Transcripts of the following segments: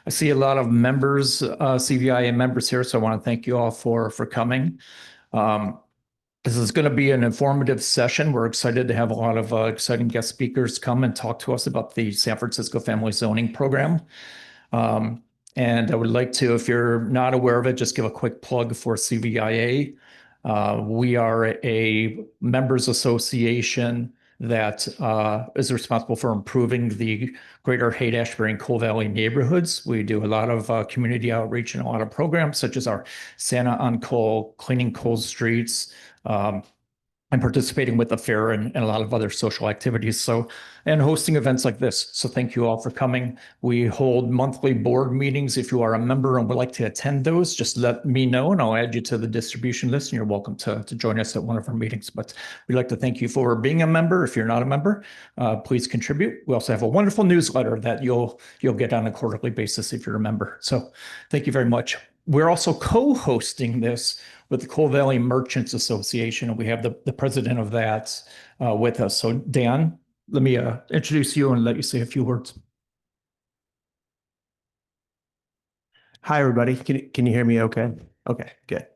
I see a lot of members, CVIA members here, so I want to thank you all for coming. Um, this is going to be an informative session. We're excited to have a lot of exciting guest speakers come and talk to us about the San Francisco Family Zoning Program. Um, and I would like to, if you're not aware of it, just give a quick plug for CVIA. We are a members association that is responsible for improving the greater Haight-Ashbury and Coal Valley neighborhoods. We do a lot of community outreach and a lot of programs, such as our Santa on Coal, Cleaning Coal Streets, um, and participating with the fair and a lot of other social activities. So, and hosting events like this. So thank you all for coming. We hold monthly board meetings. If you are a member and would like to attend those, just let me know and I'll add you to the distribution list and you're welcome to join us at one of our meetings. But we'd like to thank you for being a member. If you're not a member, please contribute. We also have a wonderful newsletter that you'll get on a quarterly basis if you're a member. So thank you very much. We're also co-hosting this with the Coal Valley Merchants Association, and we have the president of that with us. So Dan, let me introduce you and let you say a few words. Hi, everybody. Can you hear me okay? Okay, good.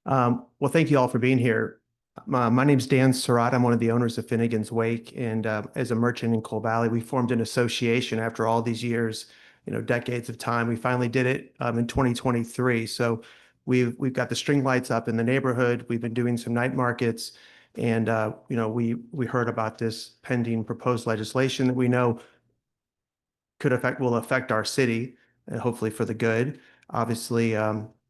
Well, thank you all for being here. My name's Dan Surratt. I'm one of the owners of Finnegan's Wake, and as a merchant in Coal Valley, we formed an association after all these years, decades of time. We finally did it in 2023. So we've got the string lights up in the neighborhood. We've been doing some night markets, and we heard about this pending proposed legislation that we know will affect our city, and hopefully for the good. Obviously,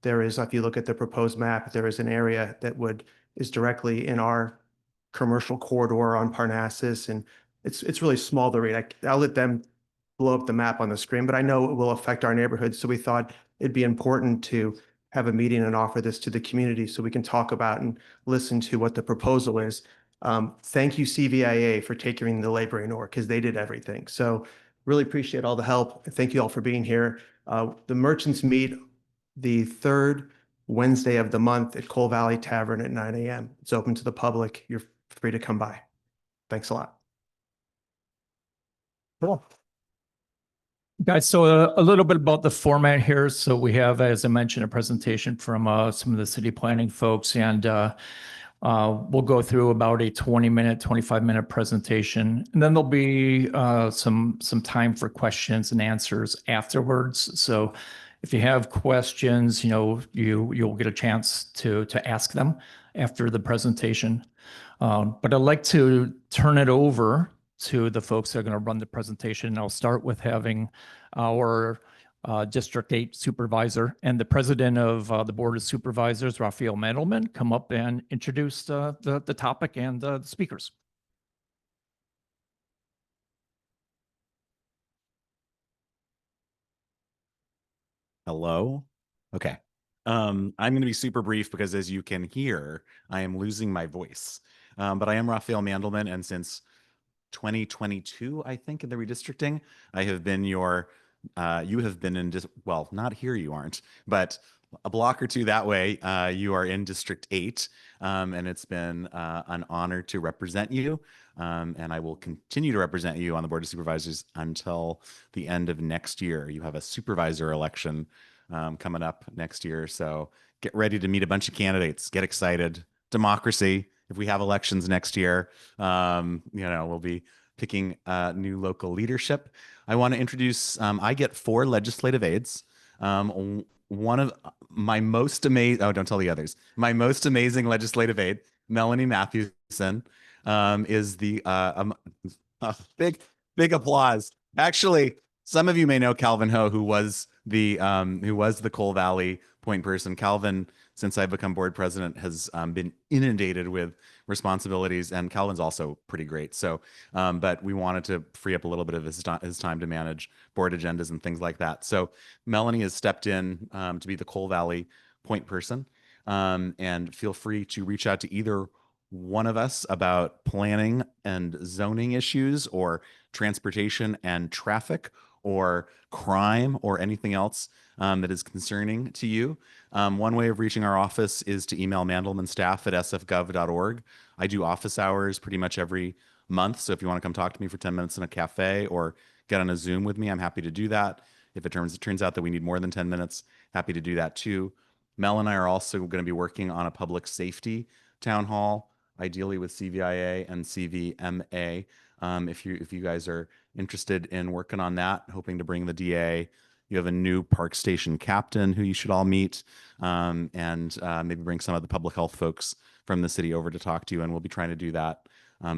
there is, if you look at the proposed map, there is an area that is directly in our commercial corridor on Parnassus, and it's really small to read. I'll let them blow up the map on the screen, but I know it will affect our neighborhood. So we thought it'd be important to have a meeting and offer this to the community so we can talk about and listen to what the proposal is. Thank you, CVIA, for taking the laboring oar because they did everything. So really appreciate all the help. Thank you all for being here. The merchants meet the third Wednesday of the month at Coal Valley Tavern at 9 a.m. It's open to the public. You're free to come by. Thanks a lot. Cool. Guys, so a little bit about the format here. So we have, as I mentioned, a presentation from some of the city planning folks, and we'll go through about a 20-minute, 25-minute presentation, and then there'll be some time for questions and answers afterwards. So if you have questions, you'll get a chance to ask them after the presentation. But I'd like to turn it over to the folks that are going to run the presentation. I'll start with having our District 8 supervisor and the president of the Board of Supervisors, Raphael Mandelman, come up and introduce the topic and the speakers. Hello. Okay. I'm going to be super brief because, as you can hear, I am losing my voice. But I am Raphael Mandelman, and since 2022, I think, in the redistricting, I have been you have been in, well, not here, you aren't, but a block or two that way, you are in District 8, and it's been an honor to represent you, and I will continue to represent you on the Board of Supervisors until the end of next year. You have a supervisor election coming up next year, so get ready to meet a bunch of candidates. Get excited. Democracy. If we have elections next year, we'll be picking new local leadership. I want to introduce, I get 4 legislative aides. One of my most amazing, oh, don't tell the others. My most amazing legislative aide, Melanie Matthewson, is the, big applause. Actually, some of you may know Calvin Ho, who was the Coal Valley point person. Calvin, since I've become board president, has been inundated with responsibilities, and Calvin's also pretty great. So, but we wanted to free up a little bit of his time to manage board agendas and things like that. So Melanie has stepped in to be the Coal Valley point person, and feel free to reach out to either one of us about planning and zoning issues, or transportation and traffic, or crime, or anything else that is concerning to you. One way of reaching our office is to email mandelmanstaff@sfgov.org. I do office hours pretty much every month, so if you want to come talk to me for 10 minutes in a cafe or get on a Zoom with me, I'm happy to do that. If it turns out that we need more than 10 minutes, happy to do that too. Mel and I are also going to be working on a public safety town hall, ideally with CVIA and CVMA. If you guys are interested in working on that, hoping to bring the DA. You have a new park station captain who you should all meet, and maybe bring some of the public health folks from the city over to talk to you. And we'll be trying to do that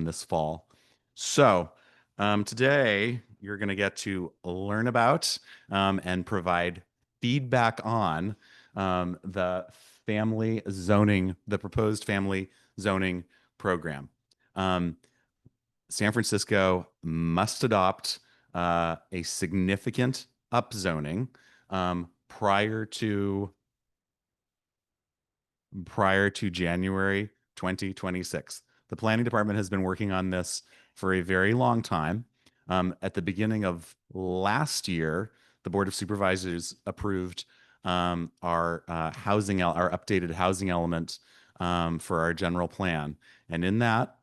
this fall. So today you're going to get to learn about and provide feedback on the proposed family zoning program. San Francisco must adopt a significant upzoning prior to January 2026. The planning department has been working on this for a very long time. At the beginning of last year, the Board of Supervisors approved our updated housing element for our general plan. And in that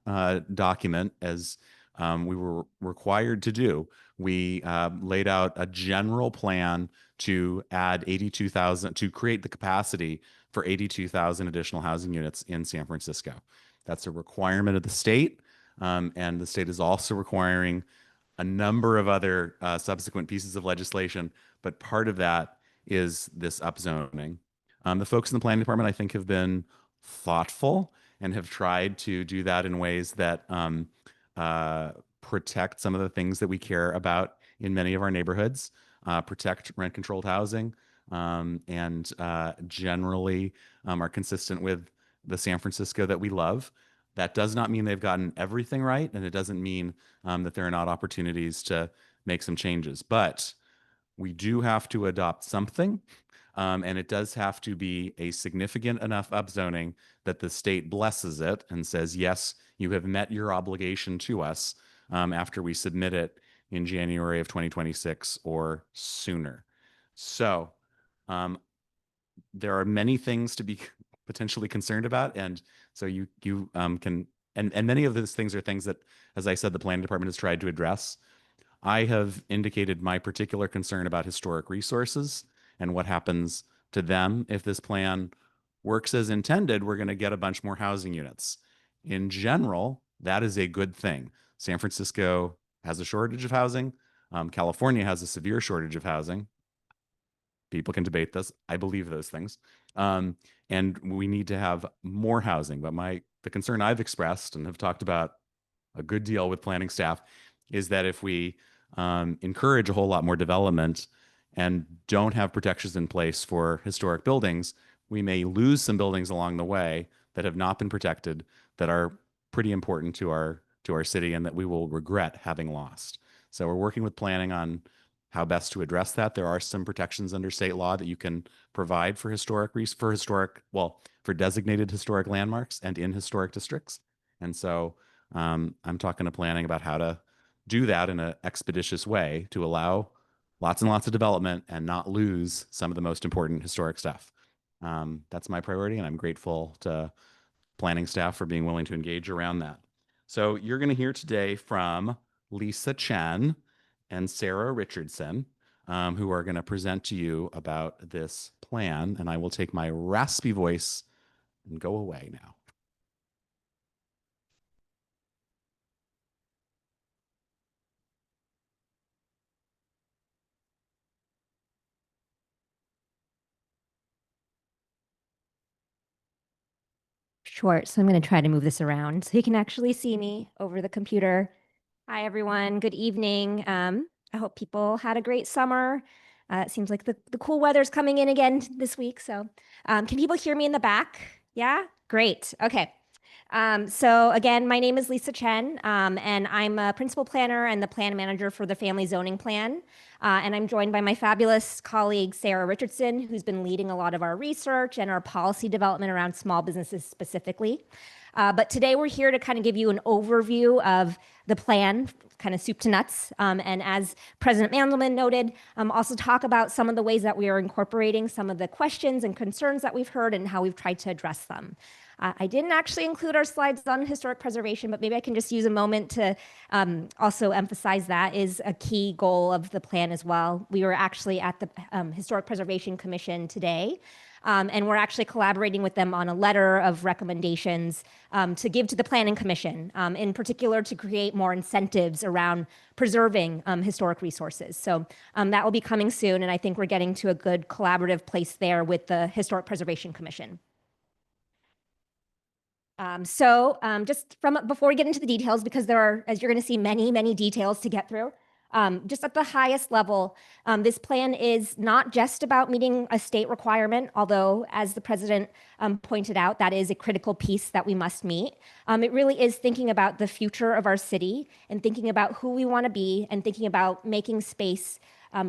document, as we were required to do, we laid out a general plan to add 82,000, to create the capacity for 82,000 additional housing units in San Francisco. That's a requirement of the state. And the state is also requiring a number of other subsequent pieces of legislation, but part of that is this upzoning. The folks in the planning department, I think, have been thoughtful and have tried to do that in ways that protect some of the things that we care about in many of our neighborhoods, protect rent-controlled housing, and generally are consistent with the San Francisco that we love. That does not mean they've gotten everything right, and it doesn't mean that there are not opportunities to make some changes. But we do have to adopt something, and it does have to be a significant enough upzoning that the state blesses it and says, yes, you have met your obligation to us after we submit it in January of 2026 or sooner. So there are many things to be potentially concerned about. And so you can, and many of those things are things that, as I said, the planning department has tried to address. I have indicated my particular concern about historic resources and what happens to them. If this plan works as intended, we're going to get a bunch more housing units. In general, that is a good thing. San Francisco has a shortage of housing. California has a severe shortage of housing. People can debate this. I believe those things. And we need to have more housing. But the concern I've expressed and have talked about a good deal with planning staff is that if we encourage a whole lot more development and don't have protections in place for historic buildings, we may lose some buildings along the way that have not been protected, that are pretty important to our city, and that we will regret having lost. So we're working with planning on how best to address that. There are some protections under state law that you can provide for designated historic landmarks and in historic districts. And so I'm talking to planning about how to do that in an expeditious way to allow lots and lots of development and not lose some of the most important historic stuff. That's my priority, and I'm grateful to planning staff for being willing to engage around that. So you're going to hear today from Lisa Chen and Sarah Richardson, who are going to present to you about this plan. And I will take my raspy voice and go away now. Sure. So I'm going to try to move this around so you can actually see me over the computer. Hi, everyone. Good evening. I hope people had a great summer. It seems like the cool weather's coming in again this week. So can people hear me in the back? Yeah? Great. Okay. So again, my name is Lisa Chen, and I'm a principal planner and the plan manager for the Family Zoning Plan. And I'm joined by my fabulous colleague, Sarah Richardson, who's been leading a lot of our research and our policy development around small businesses specifically. But today we're here to kind of give you an overview of the plan, kind of soup to nuts. And as President Mandelman noted, also talk about some of the ways that we are incorporating some of the questions and concerns that we've heard and how we've tried to address them. I didn't actually include our slides on historic preservation, but maybe I can just use a moment to also emphasize that is a key goal of the plan as well. We were actually at the Historic Preservation Commission today, and we're actually collaborating with them on a letter of recommendations to give to the Planning Commission, in particular to create more incentives around preserving historic resources. So that will be coming soon, and I think we're getting to a good collaborative place there with the Historic Preservation Commission. Just before we get into the details, because there are, as you're going to see, many details to get through, just at the highest level, this plan is not just about meeting a state requirement, although, as the president pointed out, that is a critical piece that we must meet. It really is thinking about the future of our city and thinking about who we want to be and thinking about making space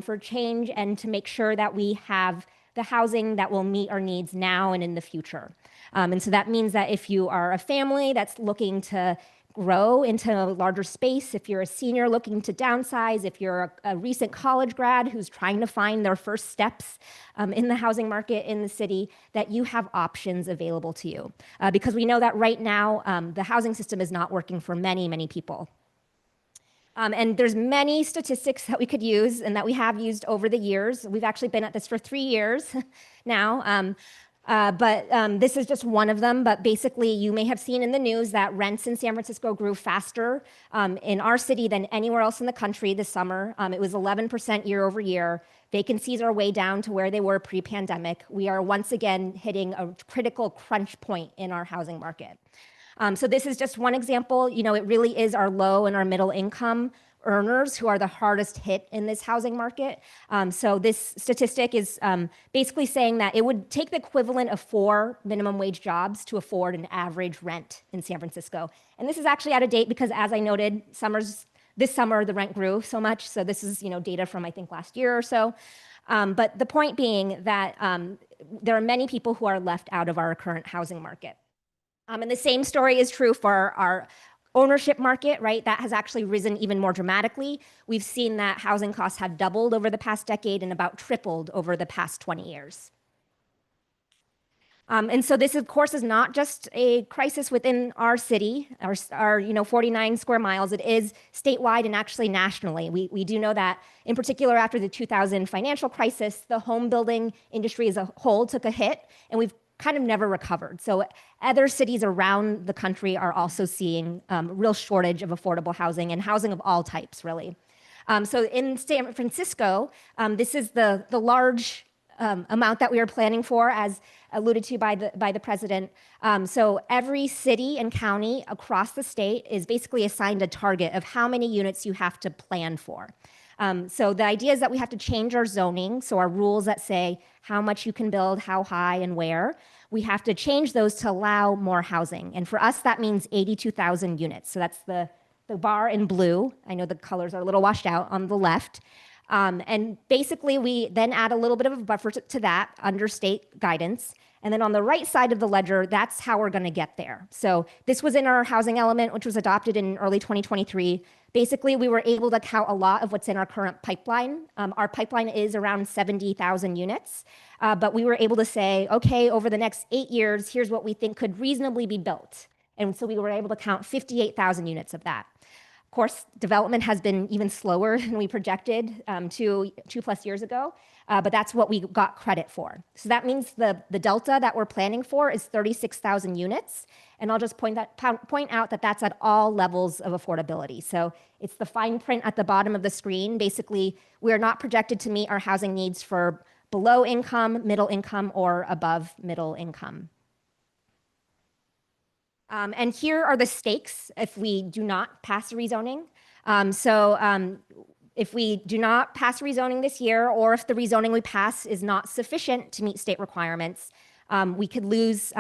for change and to make sure that we have the housing that will meet our needs now and in the future. And so that means that if you are a family that's looking to grow into a larger space, if you're a senior looking to downsize, if you're a recent college grad who's trying to find their first steps in the housing market in the city, that you have options available to you. Because we know that right now, the housing system is not working for many people. And there's many statistics that we could use and that we have used over the years. We've actually been at this for 3 years now. This is just one of them. But basically, you may have seen in the news that rents in San Francisco grew faster in our city than anywhere else in the country this summer. It was 11% year over year. Vacancies are way down to where they were pre-pandemic. We are once again hitting a critical crunch point in our housing market. So this is just one example. You know, it really is our low and our middle income earners who are the hardest hit in this housing market. So this statistic is basically saying that it would take the equivalent of 4 minimum wage jobs to afford an average rent in San Francisco. And this is actually out of date because, as I noted, this summer the rent grew so much. So this is, you know, data from I think last year or so. But the point being that there are many people who are left out of our current housing market. And the same story is true for our ownership market, right? That has actually risen even more dramatically. We've seen that housing costs have doubled over the past decade and about tripled over the past 20 years. And so this, of course, is not just a crisis within our city, our 49 square miles. It is statewide and actually nationally. We do know that, in particular, after the 2000 financial crisis, the home building industry as a whole took a hit, and we've kind of never recovered. So other cities around the country are also seeing real shortage of affordable housing and housing of all types, really. So in San Francisco, this is the large amount that we are planning for, as alluded to by the president. So every city and county across the state is basically assigned a target of how many units you have to plan for. So the idea is that we have to change our zoning, so our rules that say how much you can build, how high, and where. We have to change those to allow more housing. And for us, that means 82,000 units. So that's the bar in blue. I know the colors are a little washed out on the left. And basically, we then add a little bit of a buffer to that under state guidance. And then on the right side of the ledger, that's how we're going to get there. So this was in our housing element, which was adopted in early 2023. Basically, we were able to count a lot of what's in our current pipeline. Our pipeline is around 70,000 units. But we were able to say, okay, over the next 8 years, here's what we think could reasonably be built. And so we were able to count 58,000 units of that. Of course, development has been even slower than we projected 2+ years ago, but that's what we got credit for. So that means the delta that we're planning for is 36,000 units. And I'll just point out that that's at all levels of affordability. So it's the fine print at the bottom of the screen. Basically, we're not projected to meet our housing needs for below income, middle income, or above middle income. And here are the stakes if we do not pass rezoning. If we do not pass rezoning this year, or if the rezoning we pass is not sufficient to meet state requirements, we could lose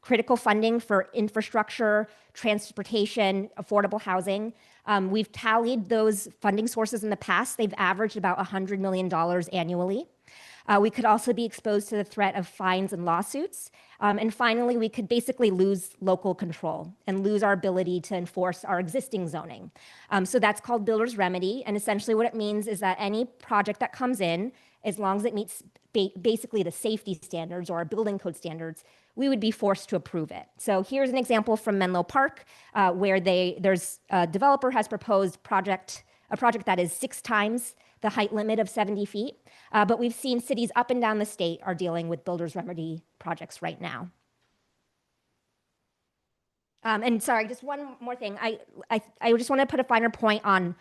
critical funding for infrastructure, transportation, affordable housing. We've tallied those funding sources in the past. They've averaged about $100 million annually. We could also be exposed to the threat of fines and lawsuits. And finally, we could basically lose local control and lose our ability to enforce our existing zoning. So that's called builder's remedy. And essentially what it means is that any project that comes in, as long as it meets basically the safety standards or our building code standards, we would be forced to approve it. So here's an example from Menlo Park, where there's a developer has proposed a project that is 6 times the height limit of 70 feet. But we've seen cities up and down the state are dealing with builder's remedy projects right now. And sorry, just one more thing. I just want to put a finer point on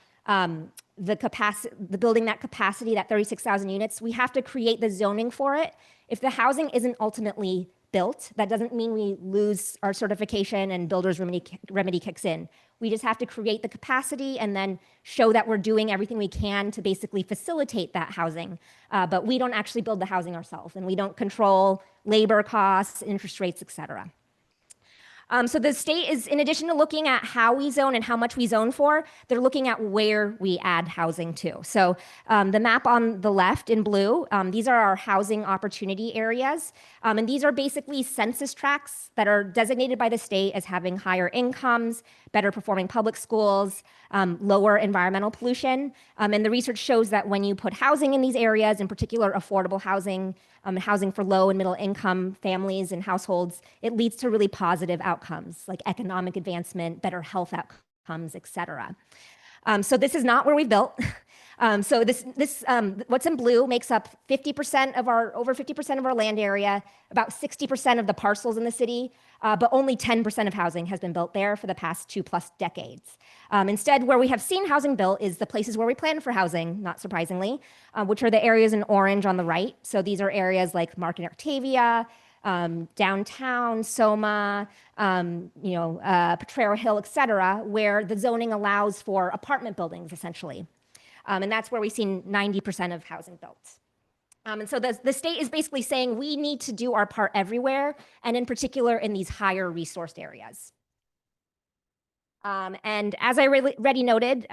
the building that capacity, that 36,000 units. We have to create the zoning for it. If the housing isn't ultimately built, that doesn't mean we lose our certification and builder's remedy kicks in. We just have to create the capacity and then show that we're doing everything we can to basically facilitate that housing. But we don't actually build the housing ourselves, and we don't control labor costs, interest rates, et cetera. So the state is, in addition to looking at how we zone and how much we zone for, they're looking at where we add housing to. So the map on the left in blue, these are our housing opportunity areas. And these are basically census tracts that are designated by the state as having higher incomes, better performing public schools, lower environmental pollution. And the research shows that when you put housing in these areas, in particular affordable housing, housing for low and middle income families and households, it leads to really positive outcomes like economic advancement, better health outcomes, et cetera. So this is not where we've built. So what's in blue makes up over 50% of our land area, about 60% of the parcels in the city, but only 10% of housing has been built there for the past 2+ decades. Instead, where we have seen housing built is the places where we plan for housing, not surprisingly, which are the areas in orange on the right. So these are areas like Market Octavia, downtown, Soma, Potrero Hill, et cetera, where the zoning allows for apartment buildings, essentially. And that's where we've seen 90% of housing built. And so the state is basically saying we need to do our part everywhere, and in particular in these higher resourced areas. And as I already noted,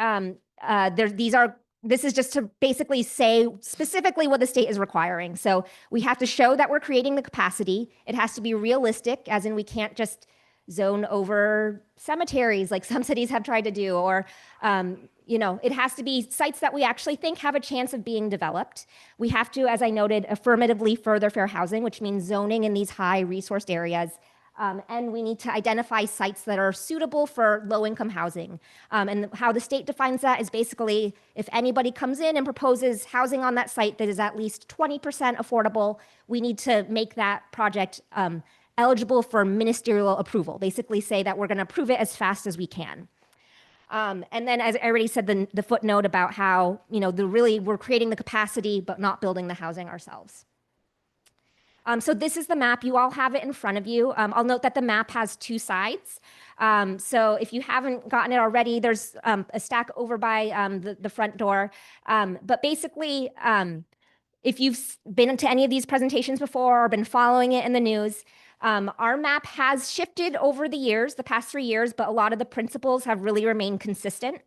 this is just to basically say specifically what the state is requiring. So we have to show that we're creating the capacity. It has to be realistic, as in we can't just zone over cemeteries like some cities have tried to do, or it has to be sites that we actually think have a chance of being developed. We have to, as I noted, affirmatively further fair housing, which means zoning in these high resourced areas. And we need to identify sites that are suitable for low-income housing. And how the state defines that is basically if anybody comes in and proposes housing on that site that is at least 20% affordable, we need to make that project eligible for ministerial approval. Basically say that we're going to approve it as fast as we can. And then, as I already said, the footnote about how we're creating the capacity but not building the housing ourselves. So this is the map. You all have it in front of you. I'll note that the map has 2 sides. So if you haven't gotten it already, there's a stack over by the front door. But basically, if you've been to any of these presentations before or been following it in the news, our map has shifted over the years, the past 3 years, but a lot of the principles have really remained consistent.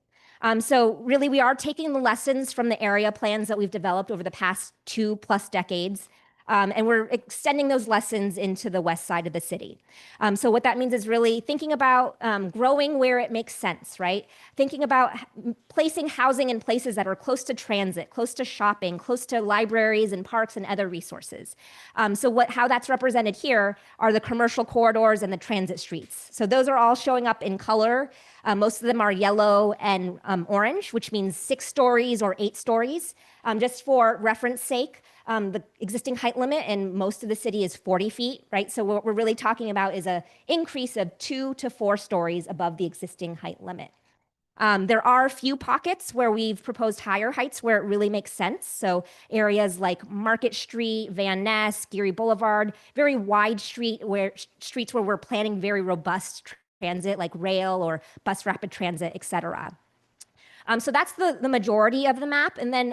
So really, we are taking the lessons from the area plans that we've developed over the past 2+ decades, and we're extending those lessons into the west side of the city. So what that means is really thinking about growing where it makes sense, right? Thinking about placing housing in places that are close to transit, close to shopping, close to libraries and parks and other resources. So how that's represented here are the commercial corridors and the transit streets. So those are all showing up in color. Most of them are yellow and orange, which means 6 stories or 8 stories. Just for reference sake, the existing height limit in most of the city is 40 feet, right? So what we're really talking about is an increase of 2 to 4 stories above the existing height limit. There are a few pockets where we've proposed higher heights where it really makes sense. So areas like Market Street, Van Ness, Geary Boulevard, very wide streets where we're planning very robust transit like rail or bus rapid transit, et cetera. So that's the majority of the map. And then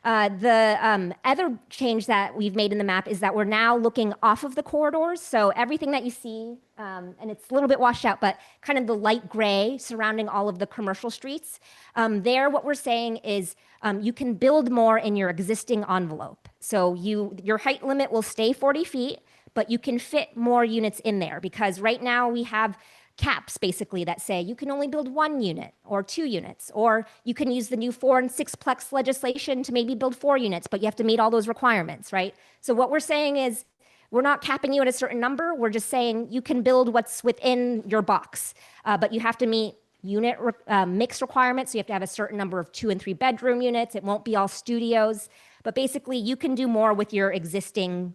the other change that we've made in the map is that we're now looking off of the corridors. So everything that you see, and it's a little bit washed out, but kind of the light gray surrounding all of the commercial streets. There, what we're saying is you can build more in your existing envelope. So your height limit will stay 40 feet, but you can fit more units in there because right now we have caps basically that say you can only build 1 unit or 2 units, or you can use the new 4- and 6-plex legislation to maybe build 4 units, but you have to meet all those requirements, right? So what we're saying is we're not capping you at a certain number. We're just saying you can build what's within your box, but you have to meet mix requirements. So you have to have a certain number of 2 and 3 bedroom units. It won't be all studios, but basically you can do more with your existing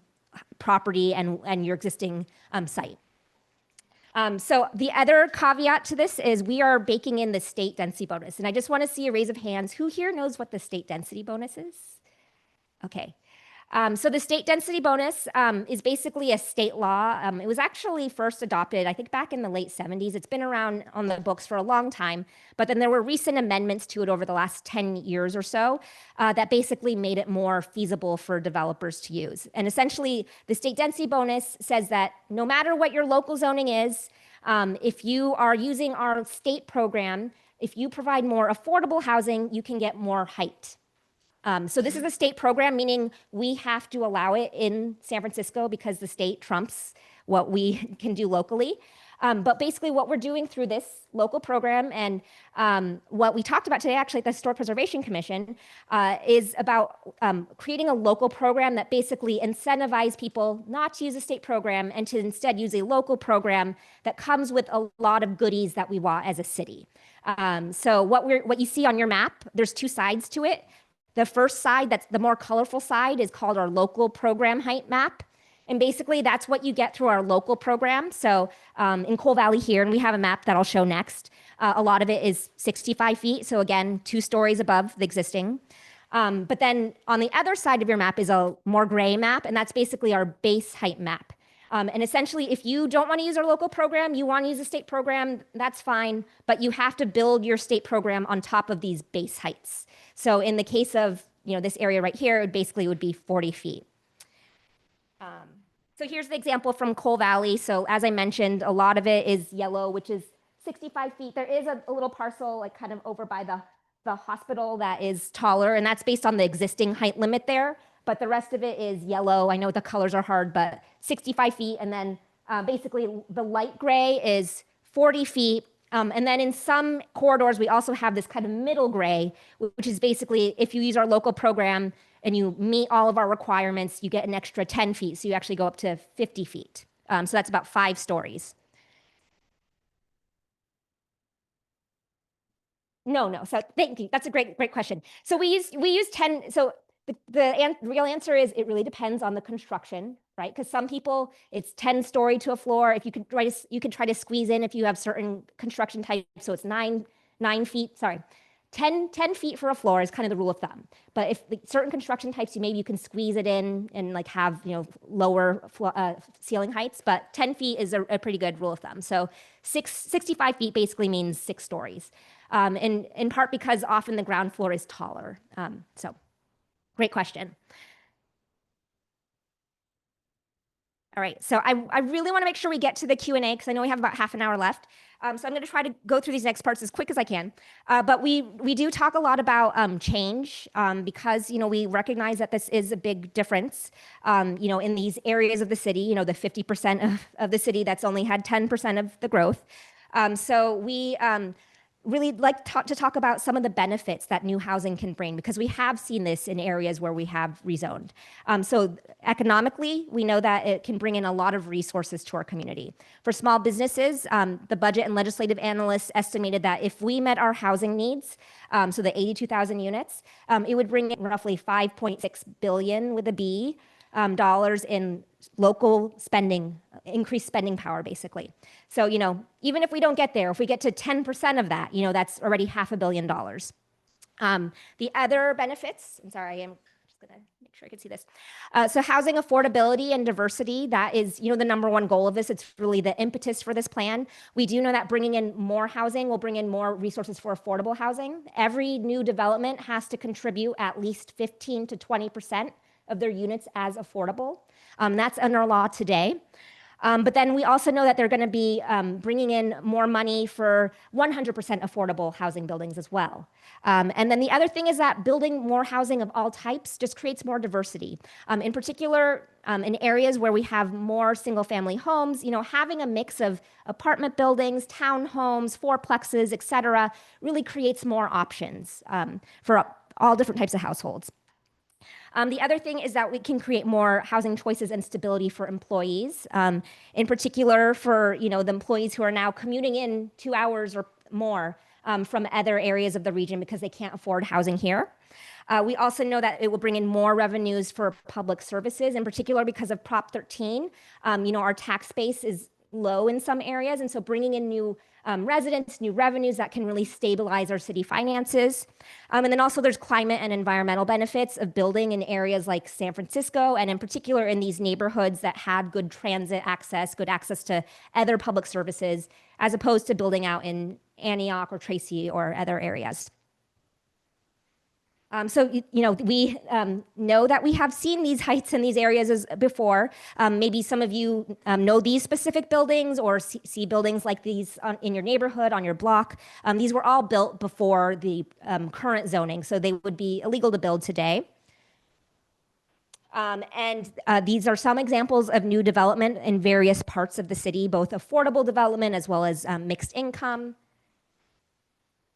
property and your existing site. So the other caveat to this is we are baking in the state density bonus. And I just want to see a raise of hands. Who here knows what the state density bonus is? Okay. So the state density bonus is basically a state law. It was actually first adopted, I think, back in the late 70s. It's been around on the books for a long time, but then there were recent amendments to it over the last 10 years or so that basically made it more feasible for developers to use. And essentially, the state density bonus says that no matter what your local zoning is, if you are using our state program, if you provide more affordable housing, you can get more height. So this is a state program, meaning we have to allow it in San Francisco because the state trumps what we can do locally. But basically what we're doing through this local program and what we talked about today actually at the Historic Preservation Commission is about creating a local program that basically incentivizes people not to use a state program and to instead use a local program that comes with a lot of goodies that we want as a city. So what you see on your map, there's 2 sides to it. The first side, that's the more colorful side, is called our local program height map. And basically that's what you get through our local program. So in Coal Valley here, and we have a map that I'll show next, a lot of it is 65 feet. So again, 2 stories above the existing. But then on the other side of your map is a more gray map, and that's basically our base height map. And essentially, if you don't want to use our local program, you want to use a state program, that's fine, but you have to build your state program on top of these base heights. So in the case of this area right here, it basically would be 40 feet. So here's the example from Coal Valley. So as I mentioned, a lot of it is yellow, which is 65 feet. There is a little parcel like kind of over by the hospital that is taller, and that's based on the existing height limit there. But the rest of it is yellow. I know the colors are hard, but 65 feet. And then basically the light gray is 40 feet. And then in some corridors, we also have this kind of middle gray, which is basically if you use our local program and you meet all of our requirements, you get an extra 10 feet. So you actually go up to 50 feet. So that's about 5 stories. No. So thank you. That's a great question. So we use 10. So the real answer is it really depends on the construction, right? Because some people it's 10-story to a floor. If you could try to squeeze in if you have certain construction types. So it's 9 feet. Sorry, 10 feet for a floor is kind of the rule of thumb. But if certain construction types, maybe you can squeeze it in and like have lower ceiling heights. But 10 feet is a pretty good rule of thumb. So 65 feet basically means 6 stories, and in part because often the ground floor is taller. So. Great question. All right, so I really want to make sure we get to the Q&A because I know we have about half an hour left. So I'm going to try to go through these next parts as quick as I can. But we do talk a lot about change because we recognize that this is a big difference. In these areas of the city, the 50% of the city that's only had 10% of the growth. So we really like to talk about some of the benefits that new housing can bring because we have seen this in areas where we have rezoned. So economically, we know that it can bring in a lot of resources to our community. For small businesses, the budget and legislative analysts estimated that if we met our housing needs, so the 82,000 units, it would bring in roughly $5.6 billion with a B dollars in local spending, increased spending power, basically. So, even if we don't get there, if we get to 10% of that, that's already $500 million. The other benefits, I'm sorry, I'm just gonna make sure I can see this. So housing affordability and diversity, that is, the number one goal of this. It's really the impetus for this plan. We do know that bringing in more housing will bring in more resources for affordable housing. Every new development has to contribute at least 15 to 20% of their units as affordable. That's under law today. But then we also know that they're going to be bringing in more money for 100% affordable housing buildings as well. And then the other thing is that building more housing of all types just creates more diversity. In particular, in areas where we have more single-family homes, having a mix of apartment buildings, townhomes, fourplexes, et cetera, really creates more options for all different types of households. The other thing is that we can create more housing choices and stability for employees, in particular for the employees who are now commuting in 2 hours or more from other areas of the region because they can't afford housing here. We also know that it will bring in more revenues for public services, in particular because of Prop 13. Our tax base is low in some areas, and so bringing in new residents, new revenues that can really stabilize our city finances. And then also there's climate and environmental benefits of building in areas like San Francisco, and in particular in these neighborhoods that had good transit access, good access to other public services, as opposed to building out in Antioch or Tracy or other areas. We know that we have seen these heights in these areas before. Maybe some of you know these specific buildings or see buildings like these in your neighborhood, on your block. These were all built before the current zoning, so they would be illegal to build today. These are some examples of new development in various parts of the city, both affordable development as well as mixed income.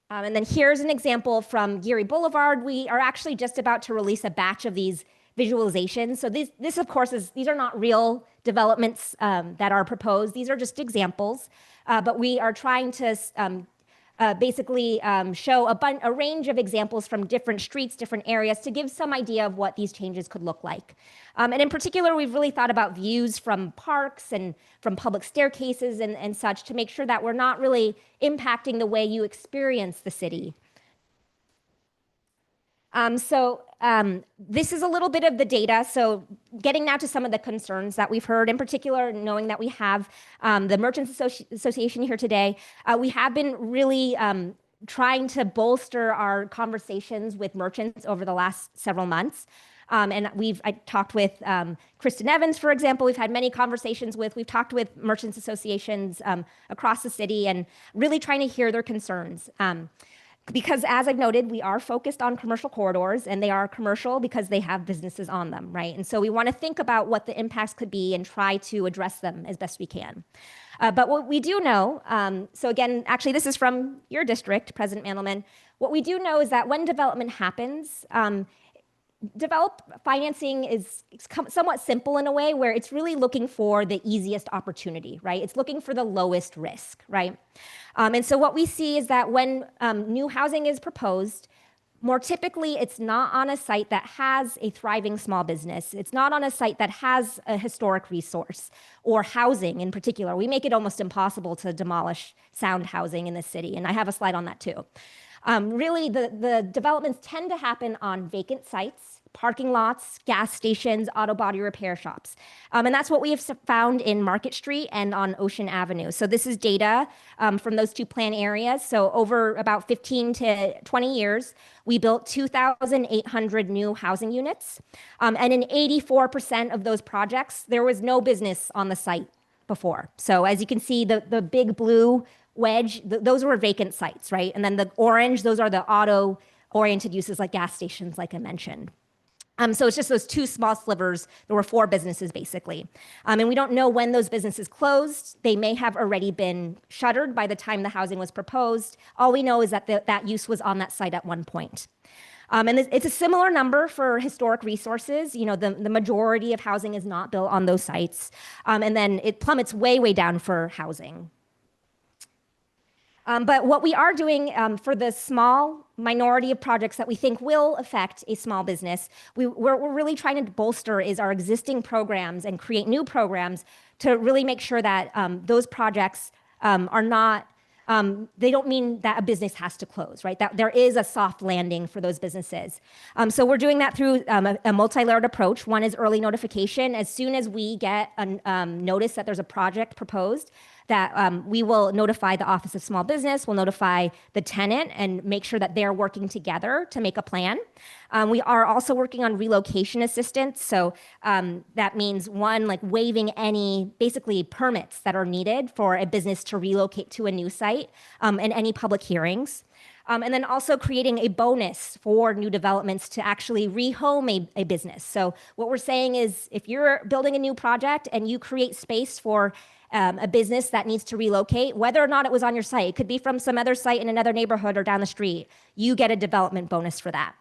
And then here's an example from Geary Boulevard. We are actually just about to release a batch of these visualizations. So this of course, these are not real developments that are proposed. These are just examples. But we are trying to basically show a range of examples from different streets, different areas, to give some idea of what these changes could look like. And in particular, we've really thought about views from parks and from public staircases and such to make sure that we're not really impacting the way you experience the city. This is a little bit of the data. So getting now to some of the concerns that we've heard, in particular, knowing that we have the Merchants Association here today, we have been really trying to bolster our conversations with merchants over the last several months. I talked with Kristen Evans, for example. We've had many conversations we've talked with merchants associations across the city and really trying to hear their concerns. Because as I've noted, we are focused on commercial corridors, and they are commercial because they have businesses on them, right? And so we want to think about what the impacts could be and try to address them as best we can. But what we do know, so again, actually this is from your district, President Mandelman. What we do know is that when development happens, financing is somewhat simple in a way where it's really looking for the easiest opportunity, right? It's looking for the lowest risk, right? And so what we see is that when new housing is proposed, more typically, it's not on a site that has a thriving small business. It's not on a site that has a historic resource or housing in particular. We make it almost impossible to demolish sound housing in the city, and I have a slide on that too. Really, the developments tend to happen on vacant sites, parking lots, gas stations, auto body repair shops. And that's what we have found in Market Street and on Ocean Avenue. So this is data from those two plan areas. So over about 15 to 20 years, we built 2,800 new housing units. And in 84% of those projects, there was no business on the site before. So as you can see, the big blue wedge, those were vacant sites, right? And then the orange, those are the auto-oriented uses like gas stations, like I mentioned. So it's just those two small slivers. There were 4 businesses, basically. And we don't know when those businesses closed. They may have already been shuttered by the time the housing was proposed. All we know is that that use was on that site at one point. And it's a similar number for historic resources. The majority of housing is not built on those sites. And then it plummets way, way down for housing. But what we are doing for the small minority of projects that we think will affect a small business, what we're really trying to bolster is our existing programs and create new programs to really make sure that those projects are not, they don't mean that a business has to close, right? That there is a soft landing for those businesses. So we're doing that through a multi-layered approach. One is early notification. As soon as we get a notice that there's a project proposed, that we will notify the Office of Small Business, we'll notify the tenant and make sure that they're working together to make a plan. We are also working on relocation assistance. So that means one, like waiving any basically permits that are needed for a business to relocate to a new site and any public hearings. And then also creating a bonus for new developments to actually rehome a business. So what we're saying is if you're building a new project and you create space for a business that needs to relocate, whether or not it was on your site, it could be from some other site in another neighborhood or down the street, you get a development bonus for that.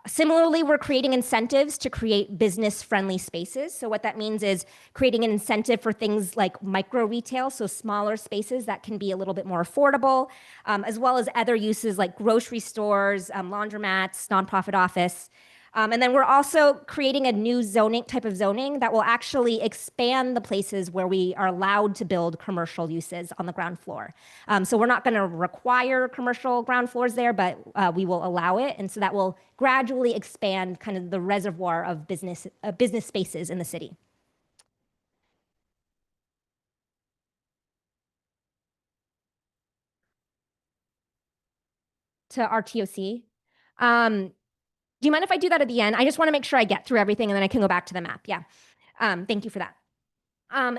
Similarly, we're creating incentives to create business-friendly spaces. So what that means is creating an incentive for things like micro retail, so smaller spaces that can be a little bit more affordable, as well as other uses like grocery stores, laundromats, nonprofit office. And then we're also creating a new type of zoning that will actually expand the places where we are allowed to build commercial uses on the ground floor. So we're not going to require commercial ground floors there, but we will allow it. And so that will gradually expand kind of the reservoir of business spaces in the city. To RTOC. Do you mind if I do that at the end? I just want to make sure I get through everything and then I can go back to the map. Yeah. Thank you for that.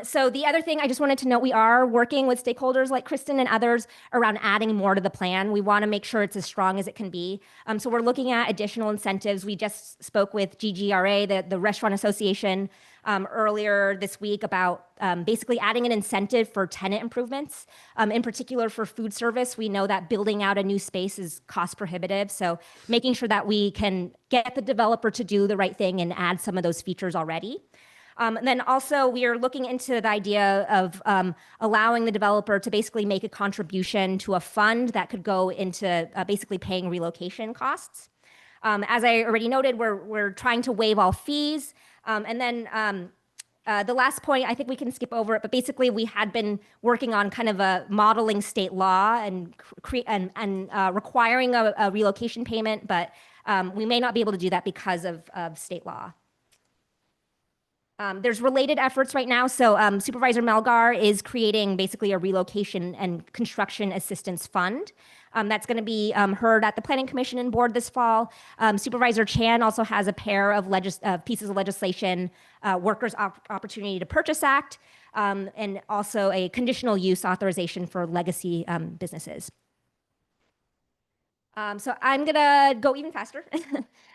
So the other thing I just wanted to note, we are working with stakeholders like Kristen and others around adding more to the plan. We want to make sure it's as strong as it can be. So we're looking at additional incentives. We just spoke with GGRA, the Restaurant Association, earlier this week about basically adding an incentive for tenant improvements. In particular for food service, we know that building out a new space is cost prohibitive. So making sure that we can get the developer to do the right thing and add some of those features already. And then also we are looking into the idea of allowing the developer to basically make a contribution to a fund that could go into basically paying relocation costs. As I already noted, we're trying to waive all fees. And then the last point, I think we can skip over it, but basically we had been working on kind of a modeling state law and requiring a relocation payment, but we may not be able to do that because of state law. There's related efforts right now. So Supervisor Melgar is creating basically a relocation and construction assistance fund. That's going to be heard at the Planning Commission and Board this fall. Supervisor Chan also has a pair of pieces of legislation, Workers' Opportunity to Purchase Act, and also a conditional use authorization for legacy businesses. So I'm gonna go even faster.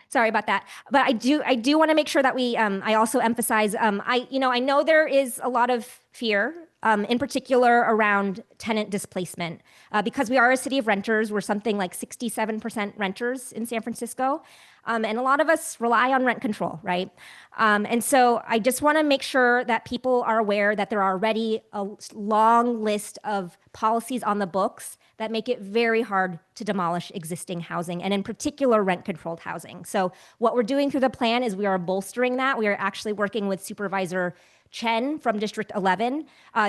Sorry about that, but I do want to make sure that I also emphasize. I know there is a lot of fear, in particular around tenant displacement, because we are a city of renters. We're something like 67% renters in San Francisco, and a lot of us rely on rent control, right? And so I just want to make sure that people are aware that there are already a long list of policies on the books that make it very hard to demolish existing housing, and in particular, rent-controlled housing. So what we're doing through the plan is we are bolstering that. We are actually working with Supervisor Chen from District 11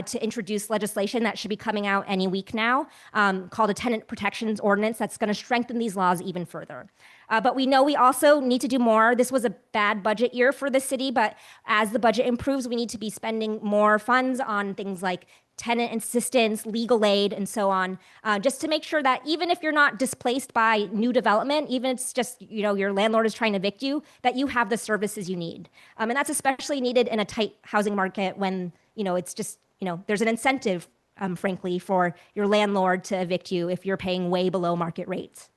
to introduce legislation that should be coming out any week now, called a Tenant Protections Ordinance that's going to strengthen these laws even further. But we know we also need to do more. This was a bad budget year for the city, but as the budget improves, we need to be spending more funds on things like tenant assistance, legal aid, and so on, just to make sure that even if you're not displaced by new development, even if it's just, your landlord is trying to evict you, that you have the services you need. And that's especially needed in a tight housing market when, it's just, there's an incentive, frankly, for your landlord to evict you if you're paying way below market rates.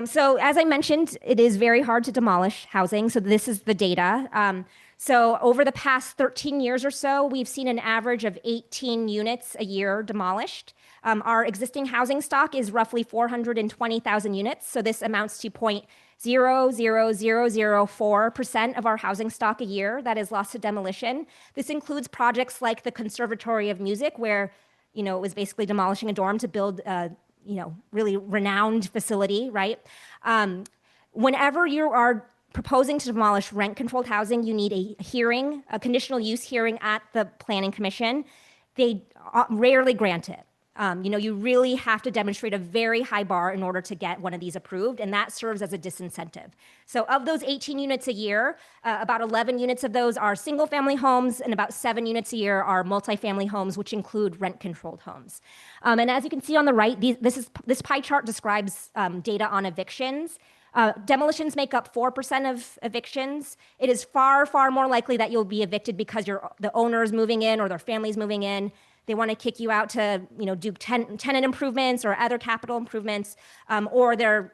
So as I mentioned, it is very hard to demolish housing. So this is the data. So over the past 13 years or so, we've seen an average of 18 units a year demolished. Our existing housing stock is roughly 420,000 units. So this amounts to 0.00004% of our housing stock a year that is lost to demolition. This includes projects like the Conservatory of Music, where, it was basically demolishing a dorm to build really renowned facility, right? Whenever you are proposing to demolish rent-controlled housing, you need a hearing, a conditional use hearing at the Planning Commission. They rarely grant it. You really have to demonstrate a very high bar in order to get one of these approved, and that serves as a disincentive. So of those 18 units a year, about 11 units of those are single-family homes, and about 7 units a year are multifamily homes, which include rent-controlled homes. And as you can see on the right, this pie chart describes data on evictions. Demolitions make up 4% of evictions. It is far, far more likely that you'll be evicted because the owner is moving in or their family's moving in. They want to kick you out to, do tenant improvements or other capital improvements, or they're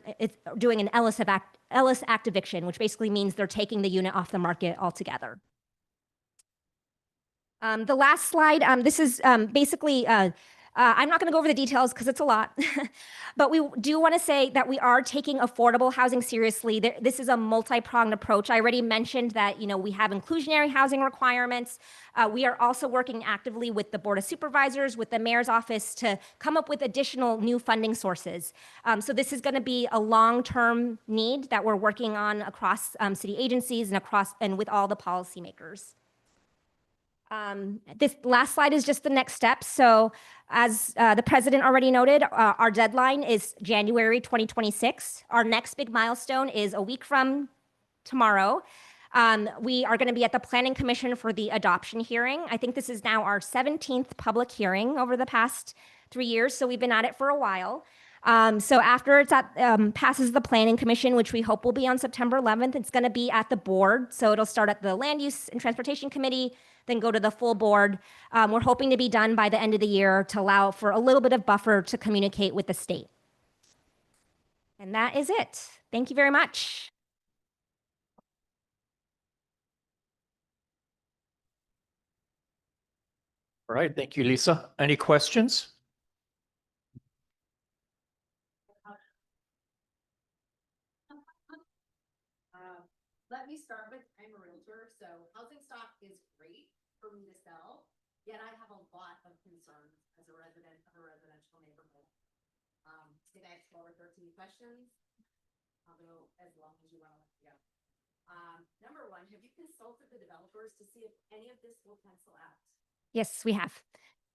doing an Ellis Act eviction, which basically means they're taking the unit off the market altogether. The last slide, this is basically I'm not going to go over the details because it's a lot, but we do want to say that we are taking affordable housing seriously. This is a multi-pronged approach. I already mentioned that, we have inclusionary housing requirements. We are also working actively with the Board of Supervisors, with the Mayor's Office to come up with additional new funding sources. So this is going to be a long-term need that we're working on across city agencies and with all the policymakers. This last slide is just the next step. So as the president already noted, our deadline is January 2026. Our next big milestone is a week from tomorrow. We are going to be at the Planning Commission for the adoption hearing. I think this is now our 17th public hearing over the past 3 years, so we've been at it for a while. So after it's passes the Planning Commission, which we hope will be on September 11th, it's going to be at the board. So it'll start at the Land Use and Transportation Committee, then go to the full board. We're hoping to be done by the end of the year to allow for a little bit of buffer to communicate with the state. And that is it. Thank you very much. All right, thank you, Lisa. Any questions? Let me start with, I'm a realtor, so housing stock is great for me to sell, yet I have a lot of concerns as a resident of a residential neighborhood. Did I have 12 or 13 questions? I'll go as long as you want to let me go. Number one, have you consulted the developers to see if any of this will pencil out? Yes, we have.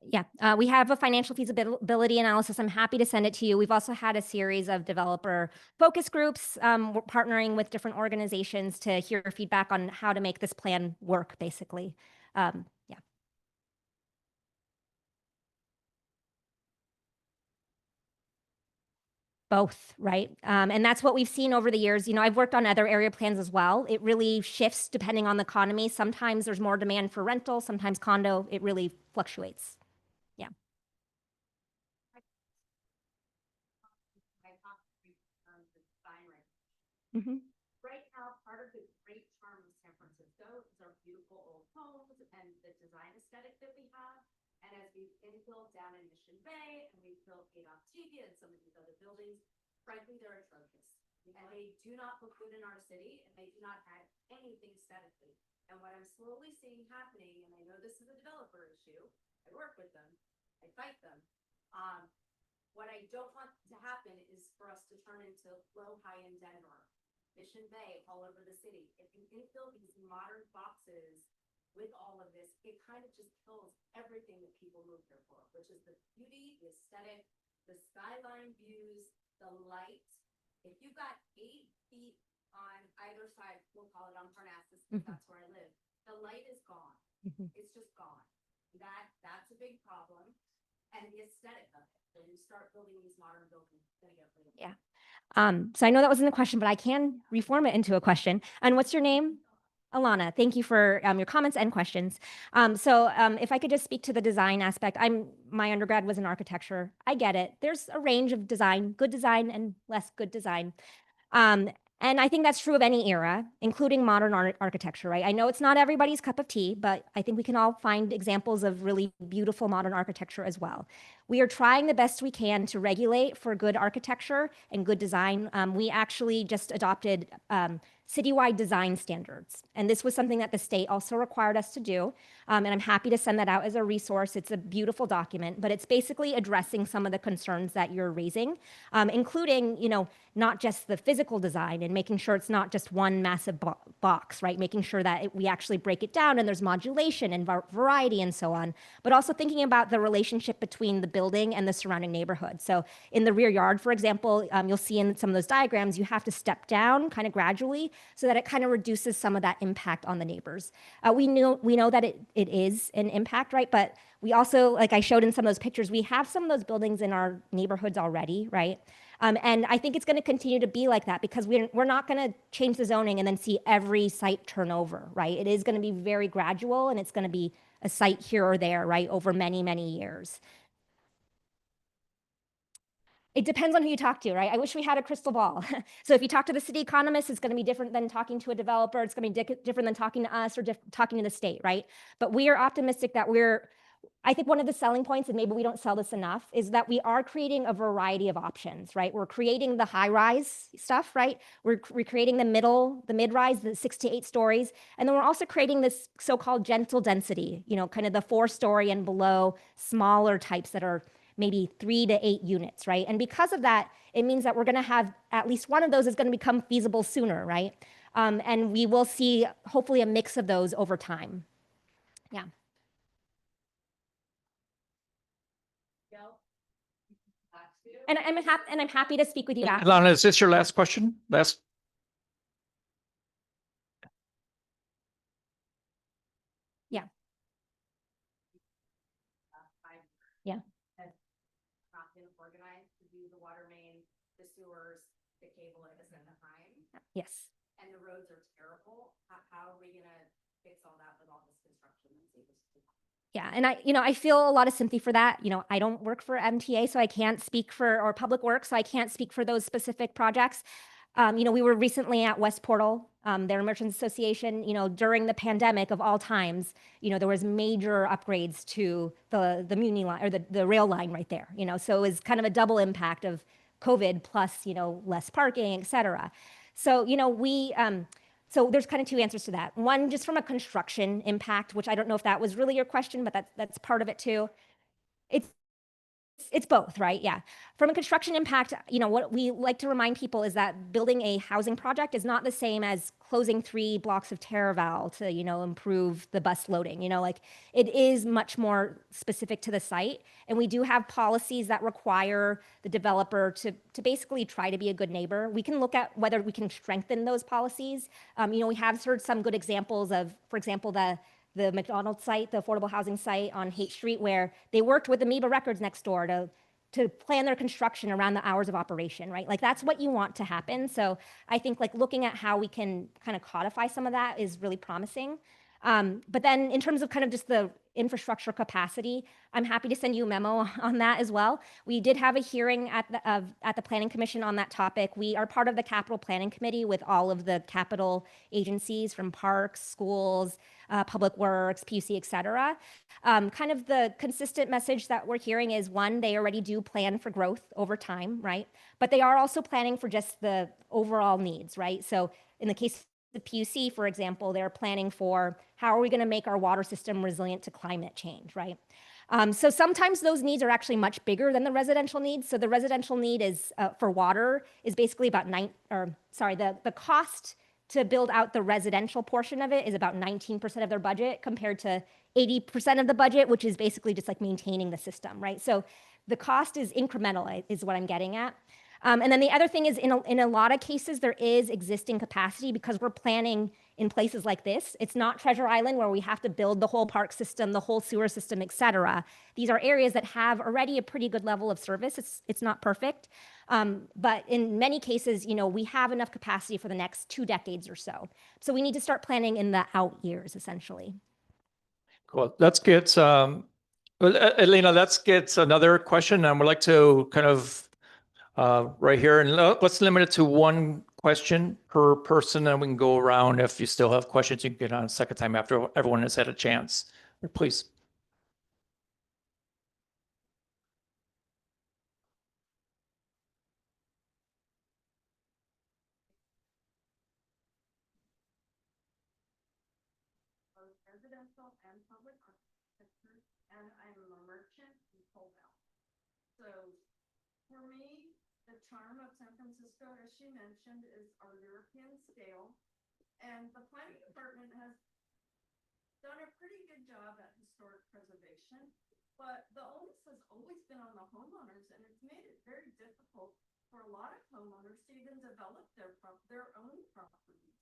Yeah, we have a financial feasibility analysis. I'm happy to send it to you. We've also had a series of developer focus groups. We're partnering with different organizations to hear feedback on how to make this plan work, basically. Yeah. Both, right? And that's what we've seen over the years. I've worked on other area plans as well. It really shifts depending on the economy. Sometimes there's more demand for rental, sometimes condo. It really fluctuates. Mm-hmm. Right now, part of the great charm of San Francisco is our beautiful old homes and the design aesthetic that we have. And as we've infilled down in Mission Bay and we've built Octavia and some of these other buildings, frankly, they're atrocious. And they do not look good in our city, and they do not add anything aesthetically. And what I'm slowly seeing happening, and I know this is a developer issue, I work with them, I fight them. What I don't want to happen is for us to turn into low high in Denver, Mission Bay, all over the city. If you infill these modern boxes with all of this, it kind of just kills everything that people move here for, which is the beauty, the aesthetic, the skyline views, the light. If you've got 8 feet on either side, we'll call it on Parnassus, because that's where I live, the light is gone. It's just gone. That's a big problem. And the aesthetic of it. When you start building these modern buildings, it's going to get really Yeah. So I know that wasn't a question, but I can reform it into a question. And what's your name? Alana, thank you for your comments and questions. If I could just speak to the design aspect, my undergrad was in architecture. I get it. There's a range of design, good design and less good design. And I think that's true of any era, including modern architecture, right? I know it's not everybody's cup of tea, but I think we can all find examples of really beautiful modern architecture as well. We are trying the best we can to regulate for good architecture and good design. We actually just adopted citywide design standards. And this was something that the state also required us to do. And I'm happy to send that out as a resource. It's a beautiful document, but it's basically addressing some of the concerns that you're raising, including, not just the physical design and making sure it's not just one massive box, right? Making sure that we actually break it down and there's modulation and variety and so on, but also thinking about the relationship between the building and the surrounding neighborhood. So in the rear yard, for example, you'll see in some of those diagrams, you have to step down kind of gradually so that it kind of reduces some of that impact on the neighbors. We know that it is an impact, right? But we also, like I showed in some of those pictures, we have some of those buildings in our neighborhoods already, right? And I think it's going to continue to be like that because we're not going to change the zoning and then see every site turn over, right? It is going to be very gradual, and it's going to be a site here or there, right, over many, many years. It depends on who you talk to, right? I wish we had a crystal ball. So if you talk to the city economist, it's going to be different than talking to a developer. It's going to be different than talking to us or talking to the state, right? But we are optimistic that we're I think one of the selling points, and maybe we don't sell this enough, is that we are creating a variety of options, right? We're creating the high-rise stuff, right? We're creating the mid-rise, the 6 to 8 stories. And then we're also creating this so-called gentle density, kind of the 4-story and below smaller types that are maybe 3 to 8 units, right? And because of that, it means that we're going to have at least one of those is going to become feasible sooner, right? And we will see hopefully a mix of those over time. Yeah. And I'm happy to speak with you after. Ilana, is this your last question? Last? Yeah. Yeah. Not been organized to do the water main, the sewers, the cable at the same time, Yes. and the roads are terrible. How are we gonna fix all that with all this construction and see this? Yeah, and I feel a lot of sympathy for that. I don't work for MTA, so I can't speak for, or Public Works, so I can't speak for those specific projects. We were recently at West Portal, their Merchants Association, during the pandemic of all times, there was major upgrades to the Muni line or the rail line right there, so it was kind of a double impact of COVID plus, less parking, et cetera. So, so there's kind of 2 answers to that. One, just from a construction impact, which I don't know if that was really your question, but that's part of it too. It's both, right? Yeah. From a construction impact, what we like to remind people is that building a housing project is not the same as closing 3 blocks of Terraval to, improve the bus loading. It is much more specific to the site. And we do have policies that require the developer to basically try to be a good neighbor. We can look at whether we can strengthen those policies. We have heard some good examples of, for example, the McDonald's site, the affordable housing site on Haight Street, where they worked with Amoeba Records next door to plan their construction around the hours of operation, right? That's what you want to happen. So I think looking at how we can kind of codify some of that is really promising. But then in terms of kind of just the infrastructure capacity, I'm happy to send you a memo on that as well. We did have a hearing at the Planning Commission on that topic. We are part of the Capital Planning Committee with all of the capital agencies from parks, schools, Public Works, PUC, et cetera. Kind of the consistent message that we're hearing is, one, they already do plan for growth over time, right? But they are also planning for just the overall needs, right? So in the case the PUC, for example, they're planning for how are we going to make our water system resilient to climate change, right? So sometimes those needs are actually much bigger than the residential needs. So the residential need is for water is basically about the cost to build out the residential portion of it is about 19% of their budget compared to 80% of the budget, which is basically just maintaining the system, right? So the cost is incremental, is what I'm getting at. And then the other thing is in a lot of cases, there is existing capacity because we're planning in places like this. It's not Treasure Island where we have to build the whole park system, the whole sewer system, et cetera. These are areas that have already a pretty good level of service. It's not perfect. But in many cases, we have enough capacity for the next 2 decades or so. So we need to start planning in the out years, essentially. Cool. Let's get, Elena, let's get another question. And we'd like to kind of right here, and let's limit it to 1 question per person, and we can go around. If you still have questions, you can get on a second time after everyone has had a chance. Please. Both residential and public architecture, and I'm a merchant in Colville. So for me, the charm of San Francisco, as she mentioned, is our European scale. And the planning department has done a pretty good job at historic preservation, but the onus has always been on the homeowners, and it's made it very difficult for a lot of homeowners to even develop their own property.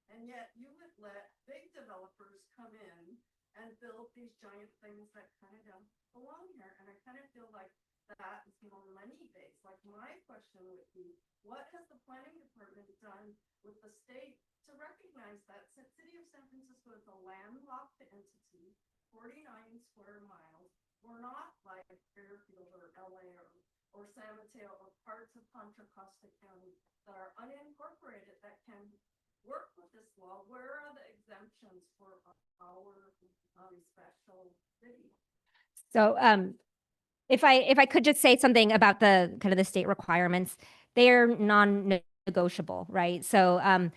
And yet you would let big developers come in and build these giant things that kind of don't belong here. And I kind of feel like that is more money-based. My question would be, what has the planning department done with the state to recognize that City of San Francisco is a landlocked entity, 49 square miles? We're not like Fairfield or LA or San Mateo or parts of Contra Costa County that are unincorporated that can work with this law. Where are the exemptions for our special city? So if I could just say something about the kind of the state requirements, they're non-negotiable, right? So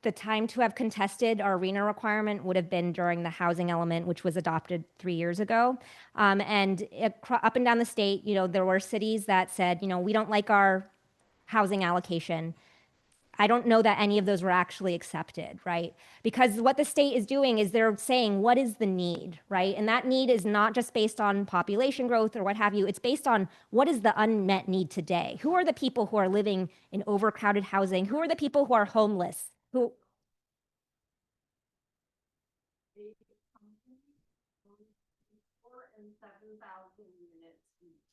the time to have contested our arena requirement would have been during the housing element, which was adopted 3 years ago. Up and down the state, there were cities that said, we don't like our housing allocation. I don't know that any of those were actually accepted, right? Because what the state is doing is they're saying, what is the need, right? And that need is not just based on population growth or what have you. It's based on what is the unmet need today? Who are the people who are living in overcrowded housing? Who are the people who are homeless? Who, 4,000 and 7,000 units each.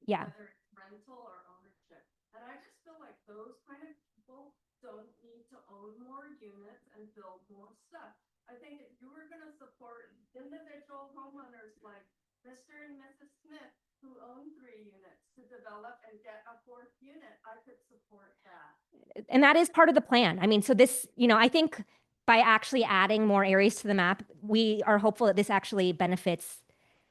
yeah. Whether it's rental or ownership. And I just feel like those kind of people don't need to own more units and build more stuff. I think if you were gonna support individual homeowners like Mr. and Mrs. Smith, who own 3 units, to develop and get a 4th unit, I could support that. And that is part of the plan. I mean, so this, I think by actually adding more areas to the map, we are hopeful that this actually benefits,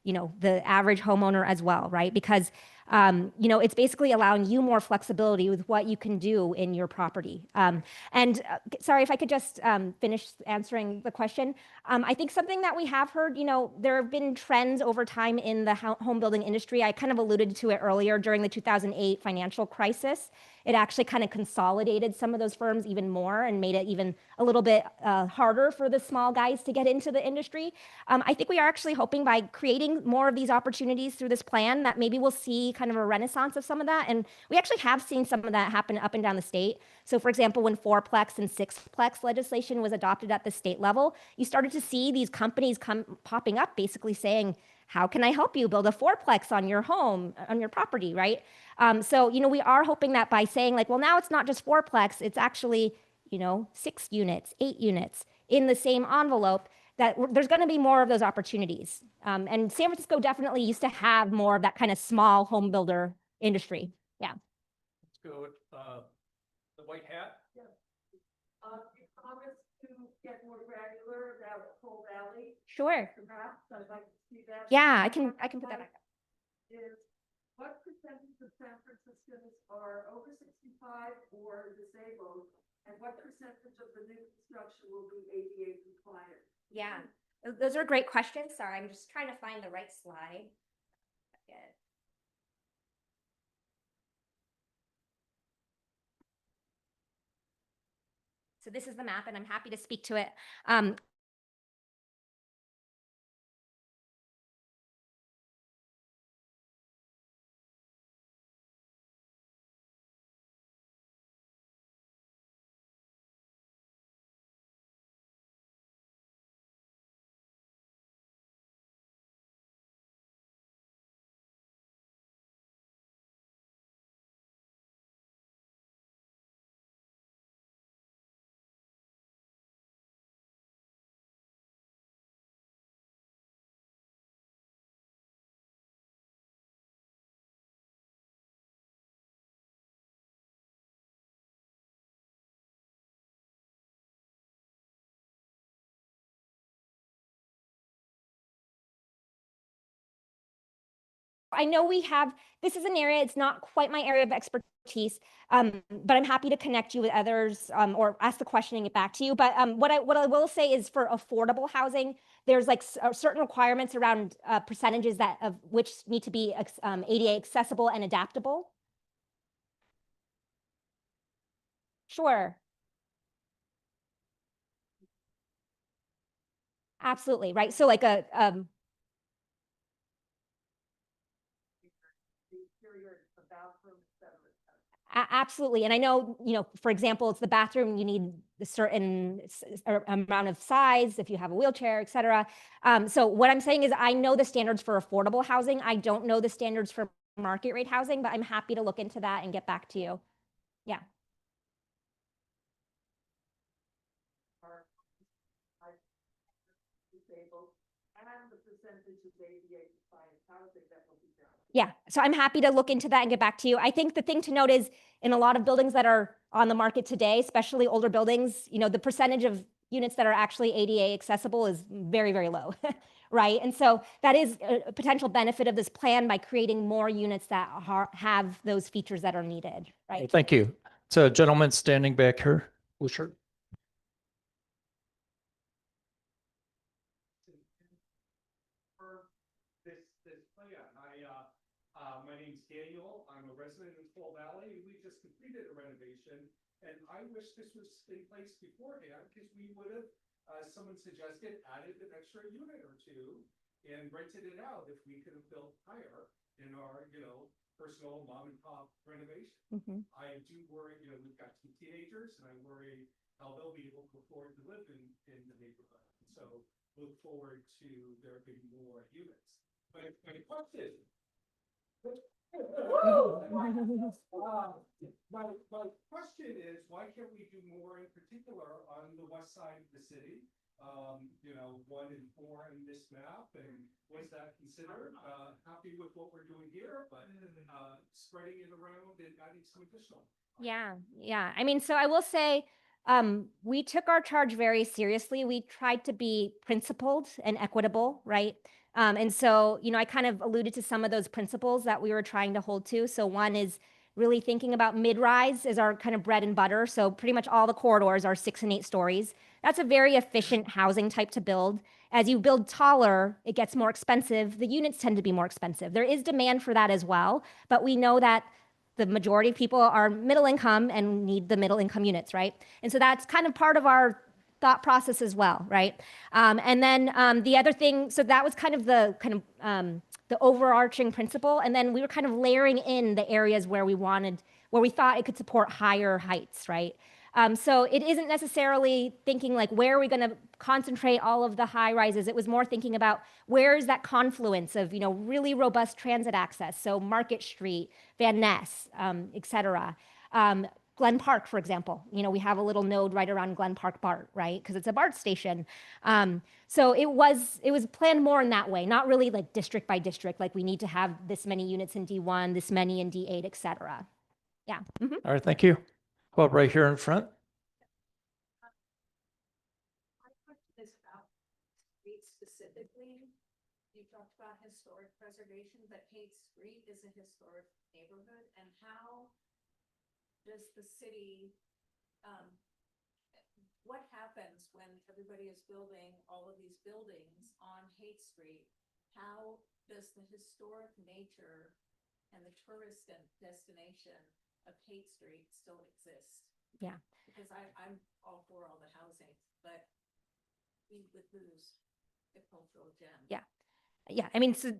the average homeowner as well, right? Because, it's basically allowing you more flexibility with what you can do in your property. Sorry, if I could just finish answering the question. I think something that we have heard, there have been trends over time in the home building industry. I kind of alluded to it earlier during the 2008 financial crisis. It actually kind of consolidated some of those firms even more and made it even a little bit harder for the small guys to get into the industry. I think we are actually hoping by creating more of these opportunities through this plan that maybe we'll see kind of a renaissance of some of that. And we actually have seen some of that happen up and down the state. So for example, when 4-plex and 6-plex legislation was adopted at the state level, you started to see these companies popping up basically saying, how can I help you build a 4-plex on your home, on your property, right? So, we are hoping that by saying like, well, now it's not just 4-plex, it's actually, 6 units, 8 units in the same envelope, that there's going to be more of those opportunities. And San Francisco definitely used to have more of that kind of small home builder industry. Yeah. Let's go with the white hat. You promised to get more granular about Coal Valley. Sure. Perhaps I'd like to see that. Yeah, I can put that back up. Is what percentage of San Franciscans are over 65 or disabled? And what percentage of the new construction will be ADA compliant? Yeah, those are great questions. Sorry, I'm just trying to find the right slide. So this is the map, and I'm happy to speak to it. I know we have, this is an area, it's not quite my area of expertise, but I'm happy to connect you with others or ask the question and get back to you. But what I will say is for affordable housing, there's like certain requirements around percentages of which need to be ADA accessible and adaptable. Sure. Absolutely, right. So like absolutely. And I know, for example, it's the bathroom, you need a certain amount of size if you have a wheelchair, et cetera. So what I'm saying is I know the standards for affordable housing. I don't know the standards for market rate housing, but I'm happy to look into that and get back to you. Yeah. Yeah, so I'm happy to look into that and get back to you. I think the thing to note is in a lot of buildings that are on the market today, especially older buildings, the percentage of units that are actually ADA accessible is very, very low, right? And so that is a potential benefit of this plan by creating more units that have those features that are needed, right? Thank you. It's a gentleman standing back here. Blue shirt. For this plan, my name's Daniel. I'm a resident in Fall Valley. We just completed a renovation, and I wish this was in place beforehand because we would have, someone suggested, added an extra unit or two and rented it out if we could have built higher in our, personal mom and pop renovation. Mhm. I do worry, we've got 2 teenagers, and I worry how they'll be able to afford to live in the neighborhood. So look forward to there being more units. But my question. My question is, why can't we do more in particular on the west side of the city? 1 and 4 in this map, and was that considered? Happy with what we're doing here, but spreading it around and adding some additional. Yeah. I mean, so I will say, we took our charge very seriously. We tried to be principled and equitable, right? And so, I kind of alluded to some of those principles that we were trying to hold to. So one is really thinking about mid-rise as our kind of bread and butter. So pretty much all the corridors are 6 and 8 stories. That's a very efficient housing type to build. As you build taller, it gets more expensive. The units tend to be more expensive. There is demand for that as well, but we know that the majority of people are middle income and need the middle income units, right? And so that's kind of part of our thought process as well, right? And then the other thing, so that was kind of the overarching principle. And then we were kind of layering in the areas where we thought it could support higher heights, right? So it isn't necessarily thinking like, where are we going to concentrate all of the high rises? It was more thinking about where is that confluence of, really robust transit access. So Market Street, Van Ness, et cetera. Glen Park, for example, we have a little node right around Glen Park BART, right? Because it's a BART station. So it was planned more in that way, not really like district by district, like we need to have this many units in D1, this many in D8, et cetera. Yeah. Mhm. All right, thank you. Well, right here in front. My question is about street specifically. You talked about historic preservation, but Haight Street is a historic neighborhood, and how does the city, what happens when everybody is building all of these buildings on Haight Street? How does the historic nature and the tourist destination of Haight Street still exist? Yeah. Because I'm all for all the housing, but we would lose the cultural gem. Yeah. I mean, so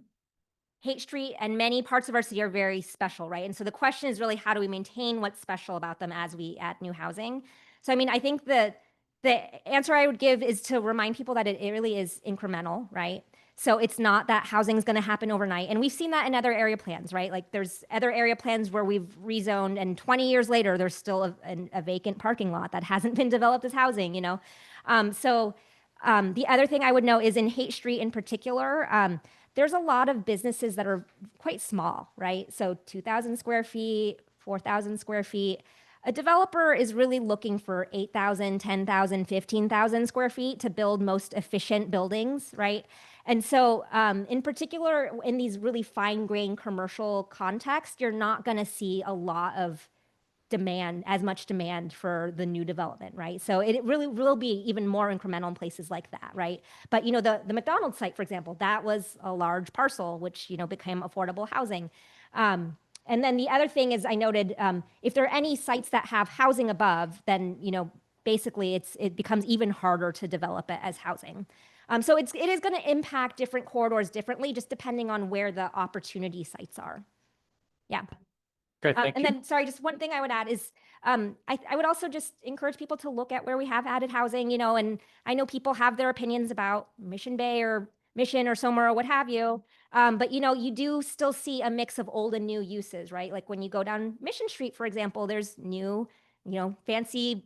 Haight Street and many parts of our city are very special, right? And so the question is really, how do we maintain what's special about them as we add new housing? So, I mean, I think the answer I would give is to remind people that it really is incremental, right? So it's not that housing is going to happen overnight. And we've seen that in other area plans, right? Like there's other area plans where we've rezoned and 20 years later, there's still a vacant parking lot that hasn't been developed as housing, The other thing I would know is in Haight Street in particular, there's a lot of businesses that are quite small, right? So 2,000 square feet, 4,000 square feet. A developer is really looking for 8,000, 10,000, 15,000 square feet to build most efficient buildings, right? And so in particular, in these really fine-grained commercial contexts, you're not going to see a lot of as much demand for the new development, right? So it really will be even more incremental in places like that, right? But the McDonald's site, for example, that was a large parcel, which became affordable housing. And then the other thing is, I noted, if there are any sites that have housing above, then basically it becomes even harder to develop it as housing. So it is going to impact different corridors differently, just depending on where the opportunity sites are. Yeah. Great, thank And you. then, sorry, just one thing I would add is, I would also just encourage people to look at where we have added housing, and I know people have their opinions about Mission Bay or Mission or Somewhere or what have you. But you do still see a mix of old and new uses, right? Like when you go down Mission Street, for example, there's new, fancy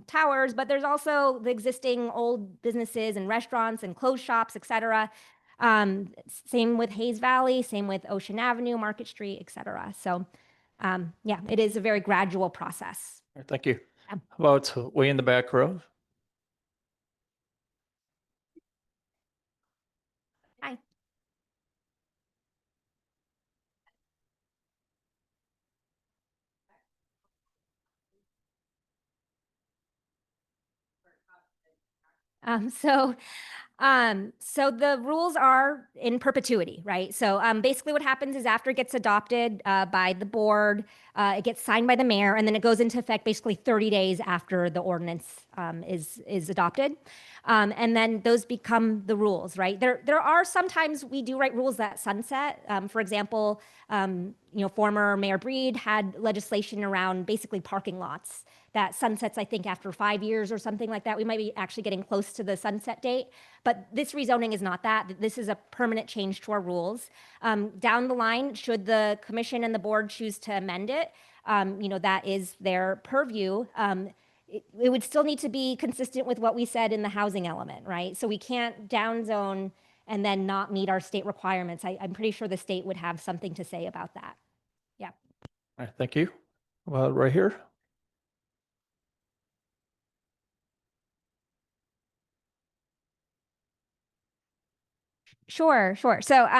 towers, but there's also the existing old businesses and restaurants and clothes shops, et cetera. Same with Hayes Valley, same with Ocean Avenue, Market Street, et cetera. So yeah, it is a very gradual process. All right, thank you. Yeah. How about way in the back row? Hi. Um, so so the rules are in perpetuity, right? So basically what happens is after it gets adopted by the board, it gets signed by the mayor, and then it goes into effect basically 30 days after the ordinance is adopted. And then those become the rules, right? There are sometimes we do write rules that sunset. For example, former Mayor Breed had legislation around basically parking lots that sunsets, I think, after 5 years or something like that. We might be actually getting close to the sunset date, but this rezoning is not that. This is a permanent change to our rules. Down the line, should the commission and the board choose to amend it, that is their purview. It would still need to be consistent with what we said in the housing element, right? So we can't downzone and then not meet our state requirements. I'm pretty sure the state would have something to say about that. Yeah. All right, thank you. Well, right here. Sure, sure. So, go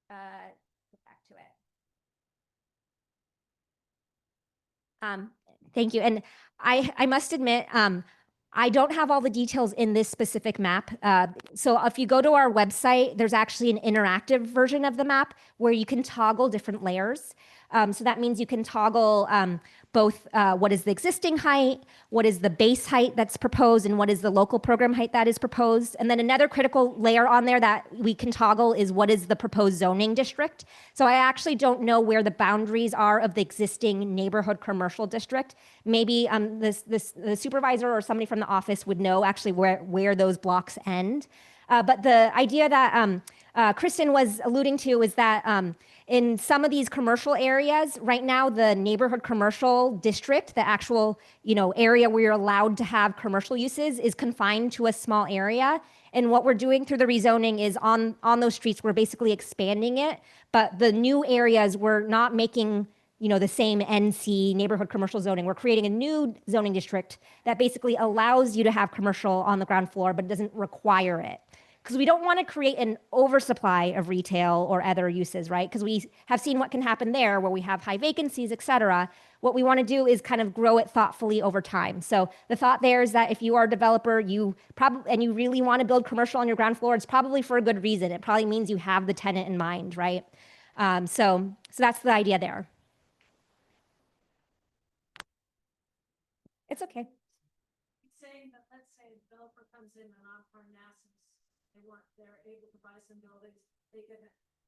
back to it. Thank you. And I must admit, I don't have all the details in this specific map. So if you go to our website, there's actually an interactive version of the map where you can toggle different layers. So that means you can toggle both what is the existing height, what is the base height that's proposed, and what is the local program height that is proposed. And then another critical layer on there that we can toggle is what is the proposed zoning district. So I actually don't know where the boundaries are of the existing neighborhood commercial district. Maybe the supervisor or somebody from the office would know actually where those blocks end. But the idea that Kristen was alluding to is that in some of these commercial areas, right now, the neighborhood commercial district, the actual area where you're allowed to have commercial uses, is confined to a small area. And what we're doing through the rezoning is on those streets, we're basically expanding it. But the new areas, we're not making the same NC neighborhood commercial zoning. We're creating a new zoning district that basically allows you to have commercial on the ground floor, but doesn't require it. Because we don't want to create an oversupply of retail or other uses, right? Because we have seen what can happen there where we have high vacancies, et cetera. What we want to do is kind of grow it thoughtfully over time. So the thought there is that if you are a developer, you really want to build commercial on your ground floor, it's probably for a good reason. It probably means you have the tenant in mind, right? So that's the idea there. It's okay. Saying that, let's say a developer comes in and on Parnassus, they're able to buy some buildings, they can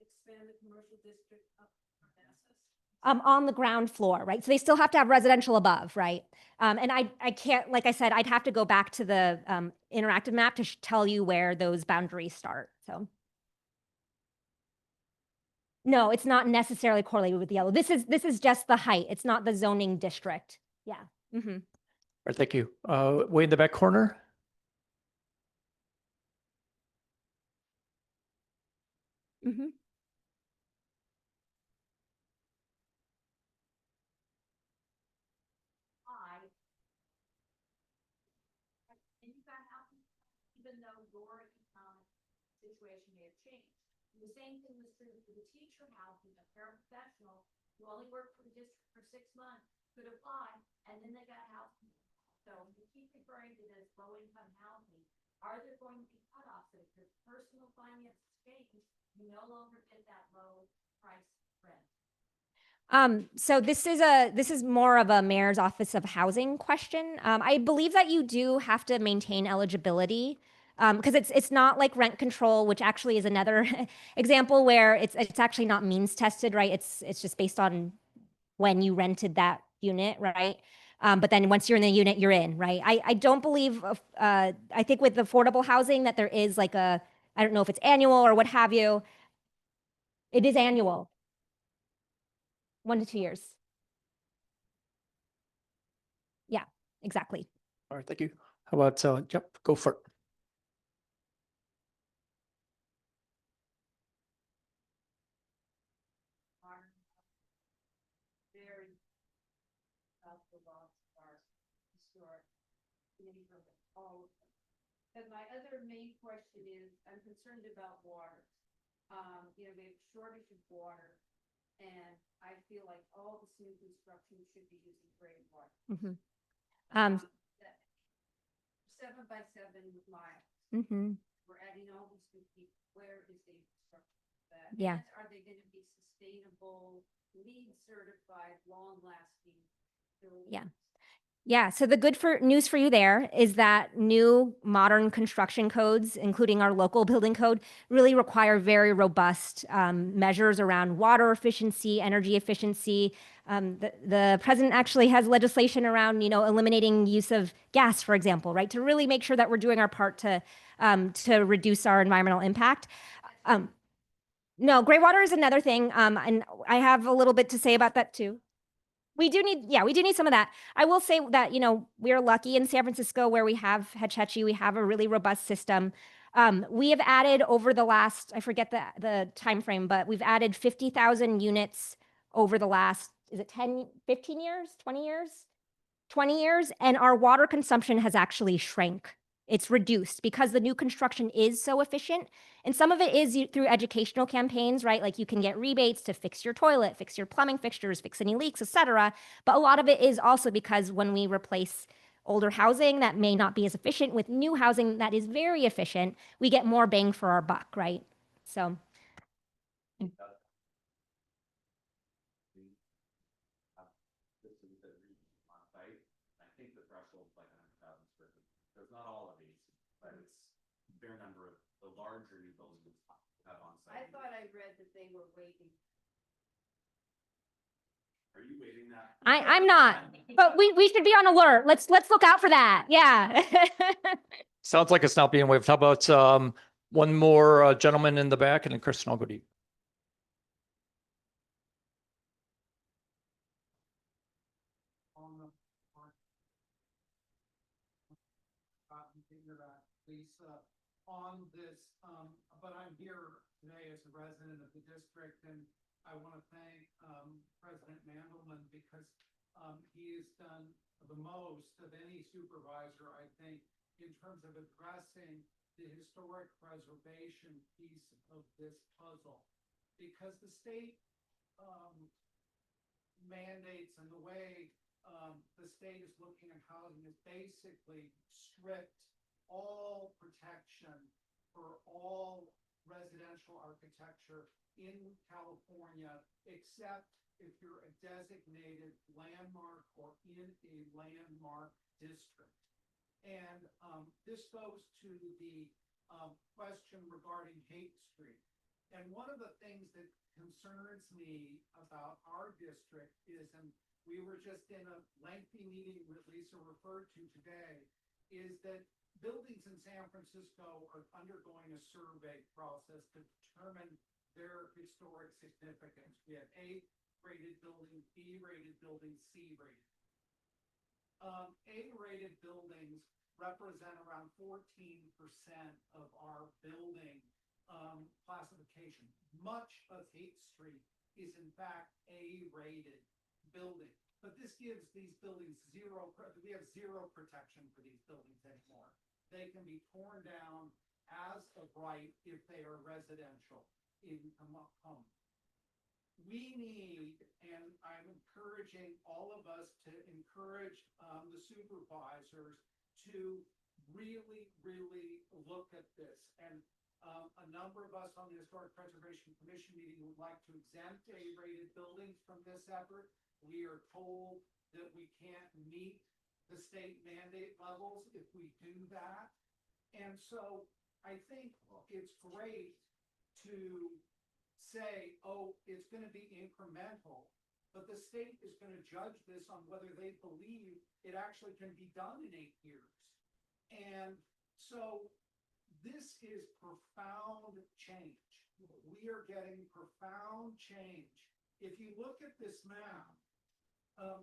expand the commercial district up Parnassus. On the ground floor, right? So they still have to have residential above, right? And I can't, like I said, I'd have to go back to the interactive map to tell you where those boundaries start. So. No, it's not necessarily correlated with the yellow. This is just the height. It's not the zoning district. Yeah. Mm-hmm. All right, thank you. Way in the back corner. Mm-hmm. And you got out, even though your economic situation may have changed. And the same thing was true for the teacher housing, a paraprofessional who only worked for the district for 6 months could apply, and then they got housing. So you keep referring to it as low-income housing. Are there going to be cutoffs that if your personal finances change, you no longer get that low price rent? So this is more of a mayor's office of housing question. I believe that you do have to maintain eligibility because it's not like rent control, which actually is another example where it's actually not means tested, right? It's just based on when you rented that unit, right? But then once you're in the unit, you're in, right? I don't believe I think with affordable housing that there is like I don't know if it's annual or what have you. It is annual, 1 to 2 years. Yeah, exactly. All right, thank you. How about, yep, go for it. Very the lots are historic, neighborhood, all of them. And my other main question is, I'm concerned about water. We have shortage of water, and I feel like all this new construction should be using gray water. Mhm. That 7 by 7 miles. Mhm. We're adding all these new people. Where is the infrastructure for that? Yeah. And are they going to be sustainable, LEED certified, long lasting? Yeah. Yeah, so the good news for you there is that new modern construction codes, including our local building code, really require very robust measures around water efficiency, energy efficiency. The president actually has legislation around, eliminating use of gas, for example, right, to really make sure that we're doing our part to reduce our environmental impact. No, gray water is another thing, and I have a little bit to say about that too. We do need some of that. I will say that, we're lucky in San Francisco where we have Hetch we have a really robust system. We have added over the last, I forget the time frame, but we've added 50,000 units over the last, is it 10, 15 years, 20 years? 20 years, and our water consumption has actually shrank. It's reduced because the new construction is so efficient. And some of it is through educational campaigns, right? Like you can get rebates to fix your toilet, fix your plumbing fixtures, fix any leaks, etc. But a lot of it is also because when we replace older housing that may not be as efficient with new housing that is very efficient, we get more bang for our buck, right? So systems that reach on site. I think the threshold's like 100,000 square feet. There's not all of these, but it's a fair number of the larger new buildings have on I site. thought I read that they were waiting. Are you waiting that? I'm not, but we should be on alert. Let's look out for that. Yeah. Sounds like it's not being waived. How about one more gentleman in the back, and then Kristen, I'll go to you. Lisa, on this, but I'm here today as a resident of the district, and I want to thank President Mandelman because he has done the most of any supervisor, I think, in terms of addressing the historic preservation piece of this puzzle. Because the state mandates and the way the state is looking at housing is basically stripped all protection for all residential architecture in California, except if you're a designated landmark or in a landmark district. And this goes to the question regarding Haight Street. And one of the things that concerns me about our district is, and we were just in a lengthy meeting that Lisa referred to today, is that buildings in San Francisco are undergoing a survey process to determine their historic significance. We have A-rated buildings, B-rated buildings, C-rated. A-rated buildings represent around 14% of our building classification. Much of Haight Street is in fact A-rated building. But this gives these buildings we have zero protection for these buildings anymore. They can be torn down as of right if they are residential income homes. We need, and I'm encouraging all of us to encourage the supervisors to really, really look at this. And a number of us on the Historic Preservation Commission meeting would like to exempt A-rated buildings from this effort. We are told that we can't meet the state mandate levels if we do that. And so I think it's great to say, oh, it's going to be incremental, but the state is going to judge this on whether they believe it actually can be done in 8 years. And so this is profound change. We are getting profound change. If you look at this map,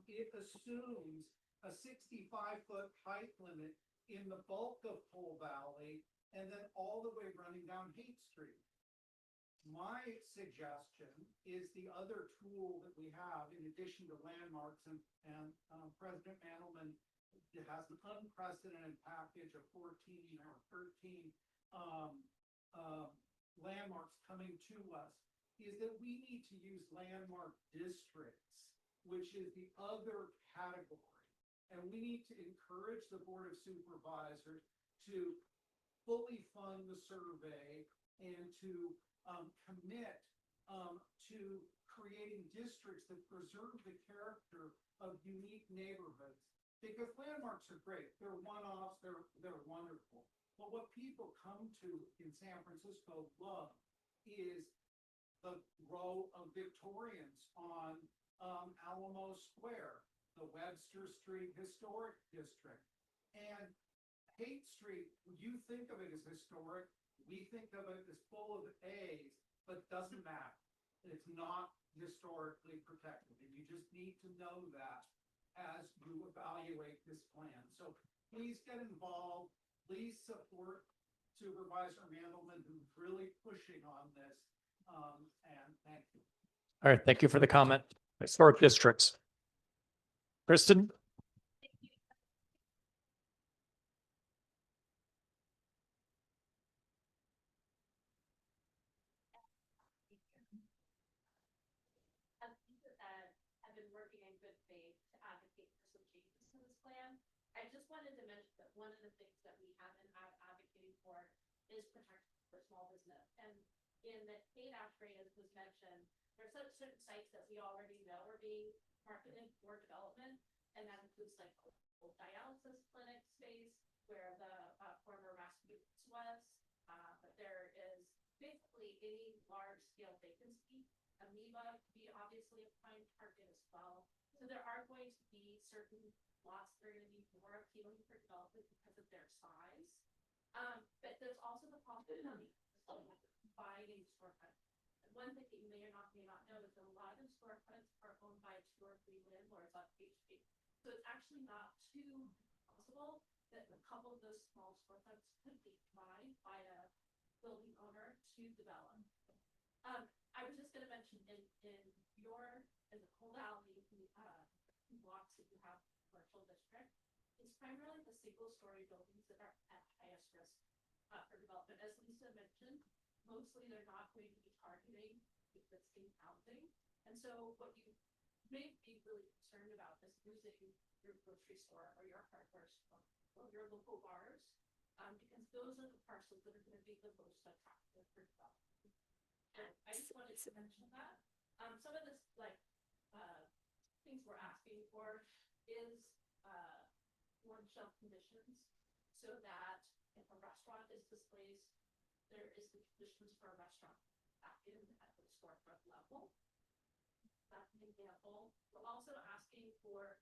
it assumes a 65-foot height limit in the bulk of Pole Valley and then all the way running down Haight Street. My suggestion is the other tool that we have, in addition to landmarks, and President Mandelman it has an unprecedented package of 14 or 13 landmarks coming to us, is that we need to use landmark districts, which is the other category. And we need to encourage the Board of Supervisors to fully fund the survey and to commit to creating districts that preserve the character of unique neighborhoods. Because landmarks are great, they're one-offs, they're wonderful. But what people come to in San Francisco love is the row of Victorians on Alamo Square, the Webster Street Historic District. And Haight Street, you think of it as historic, we think of it as full of A's, but doesn't matter. It's not historically protected, and you just need to know that as you evaluate this plan. So please get involved, please support Supervisor Mandelman, who's really pushing on this, and thank you. All right, thank you for the comment. Historic districts. Kristen? Have been working in good faith to advocate for some changes to this plan. I just wanted to mention that one of the things that we have been advocating for is protection for small business. And in the Haight Ashbury, as was mentioned, there's certain sites that we already know are being marketed for development, and that includes like old dialysis clinic space where the former Rasmussen was. But there is basically any large scale vacancy. Amoeba could be obviously a prime target as well. So there are going to be certain lots that are going to be more appealing for development because of their size. But there's also the possibility of combining storefronts. One thing that you may or may not know is that a lot of storefronts are owned by 2 or 3 landlords on HP. So it's actually not too possible that a couple of those small storefronts could be combined by a building owner to develop. I was just going to mention in the Cold Alley blocks that you have commercial district, it's primarily the single-story buildings that are at highest risk for development. As Lisa mentioned, mostly they're not going to be targeting existing housing. And so what you may be really concerned about is losing your grocery store or your hardware store or your local bars, because those are the parcels that are going to be the most attractive for development. And I just wanted to mention that. Some of this things we're asking for is warm-shelf conditions, so that if a restaurant is displaced, there is the conditions for a restaurant back in at the storefront level. That's an example. We're also asking for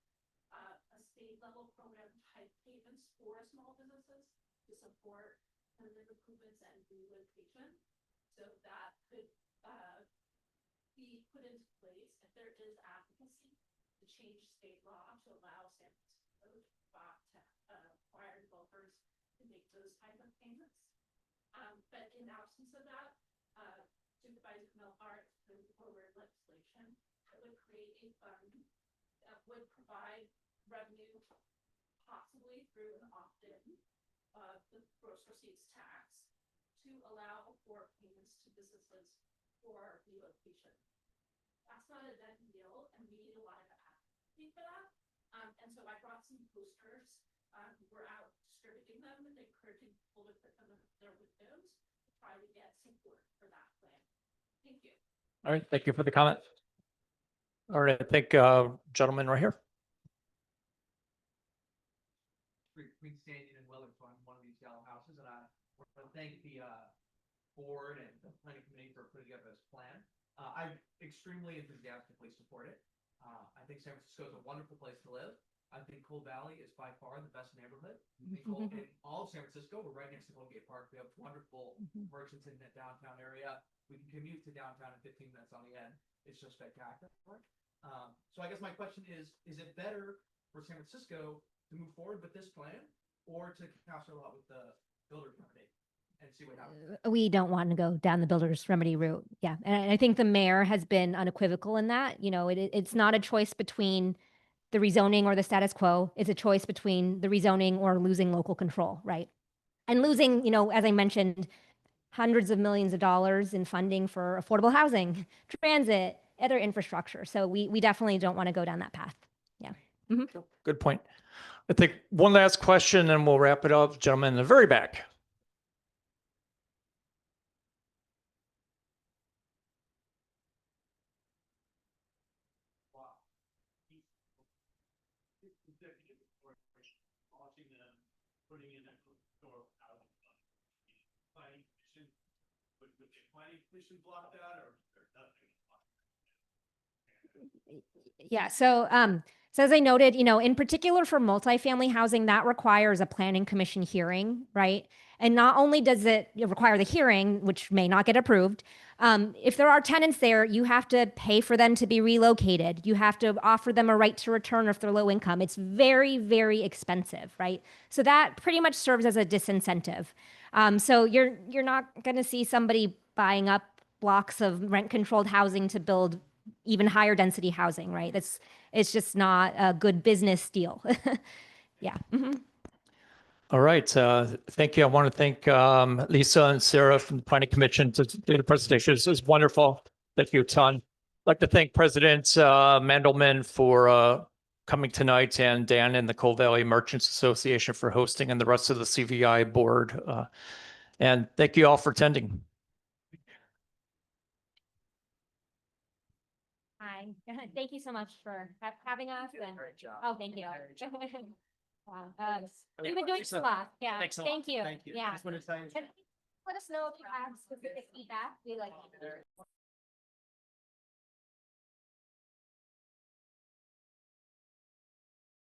a state level program type payments for small businesses to support permanent improvements and relocation. So that could be put into place if there is advocacy to change state law to allow San Francisco to acquire developers to make those type of payments. But in absence of that, Supervisor Milhart put forward legislation that would create a fund that would provide revenue, possibly through an opt-in of the gross receipts tax, to allow for payments to businesses for relocation. That's not a done deal, and we need a lot of advocacy for that. And so I brought some posters. We're out distributing them and encouraging people to put them in their windows to try to get support for that plan. Thank you. All right, thank you for the comment. All right, I think gentleman right here. Queen Stadium in Wellington, one of these yellow houses, and I want to thank the board and the planning committee for putting together this plan. I extremely enthusiastically support it. I think San Francisco is a wonderful place to live. I think Cool Valley is by far the best neighborhood in all of San Francisco. We're right next to Colgate Park. We have wonderful merchants in that downtown area. We can commute to downtown in 15 minutes on the end. It's just spectacular. So I guess my question is it better for San Francisco to move forward with this plan or to counsel a lot with the builder company and see what happens? We don't want to go down the builder's remedy route. Yeah. And I think the mayor has been unequivocal in that. You know, it's not a choice between the rezoning or the status quo. It's a choice between the rezoning or losing local control, right? And losing, as I mentioned, hundreds of millions of dollars in funding for affordable housing, transit, other infrastructure. So we definitely don't want to go down that path. Yeah. Good point. I think one last question and we'll wrap it up. Gentleman in the very back. Putting in a door out. Planning commission, would the planning commission block that or nothing? Yeah. So as I noted, in particular for multifamily housing, that requires a planning commission hearing, right? And not only does it require the hearing, which may not get approved, if there are tenants there, you have to pay for them to be relocated. You have to offer them a right to return if they're low income. It's very, very expensive, right? So that pretty much serves as a disincentive. So you're not going to see somebody buying up blocks of rent-controlled housing to build even higher density housing, right? It's just not a good business deal. Yeah. All right. Thank you. I want to thank Lisa and Sarah from the Planning Commission to do the presentation. This is wonderful. Thank you a ton. I'd like to thank President Mandelman for coming tonight and Dan and the Coal Valley Merchants Association for hosting and the rest of the CVI board. And thank you all for attending. Hi. Thank you so much for having us. And, oh, thank you. Wow. You've been doing a lot. Yeah. Thanks a lot. Thank you. Thank you. Yeah. Just want to thank you. And let us know if you have specific feedback. We like.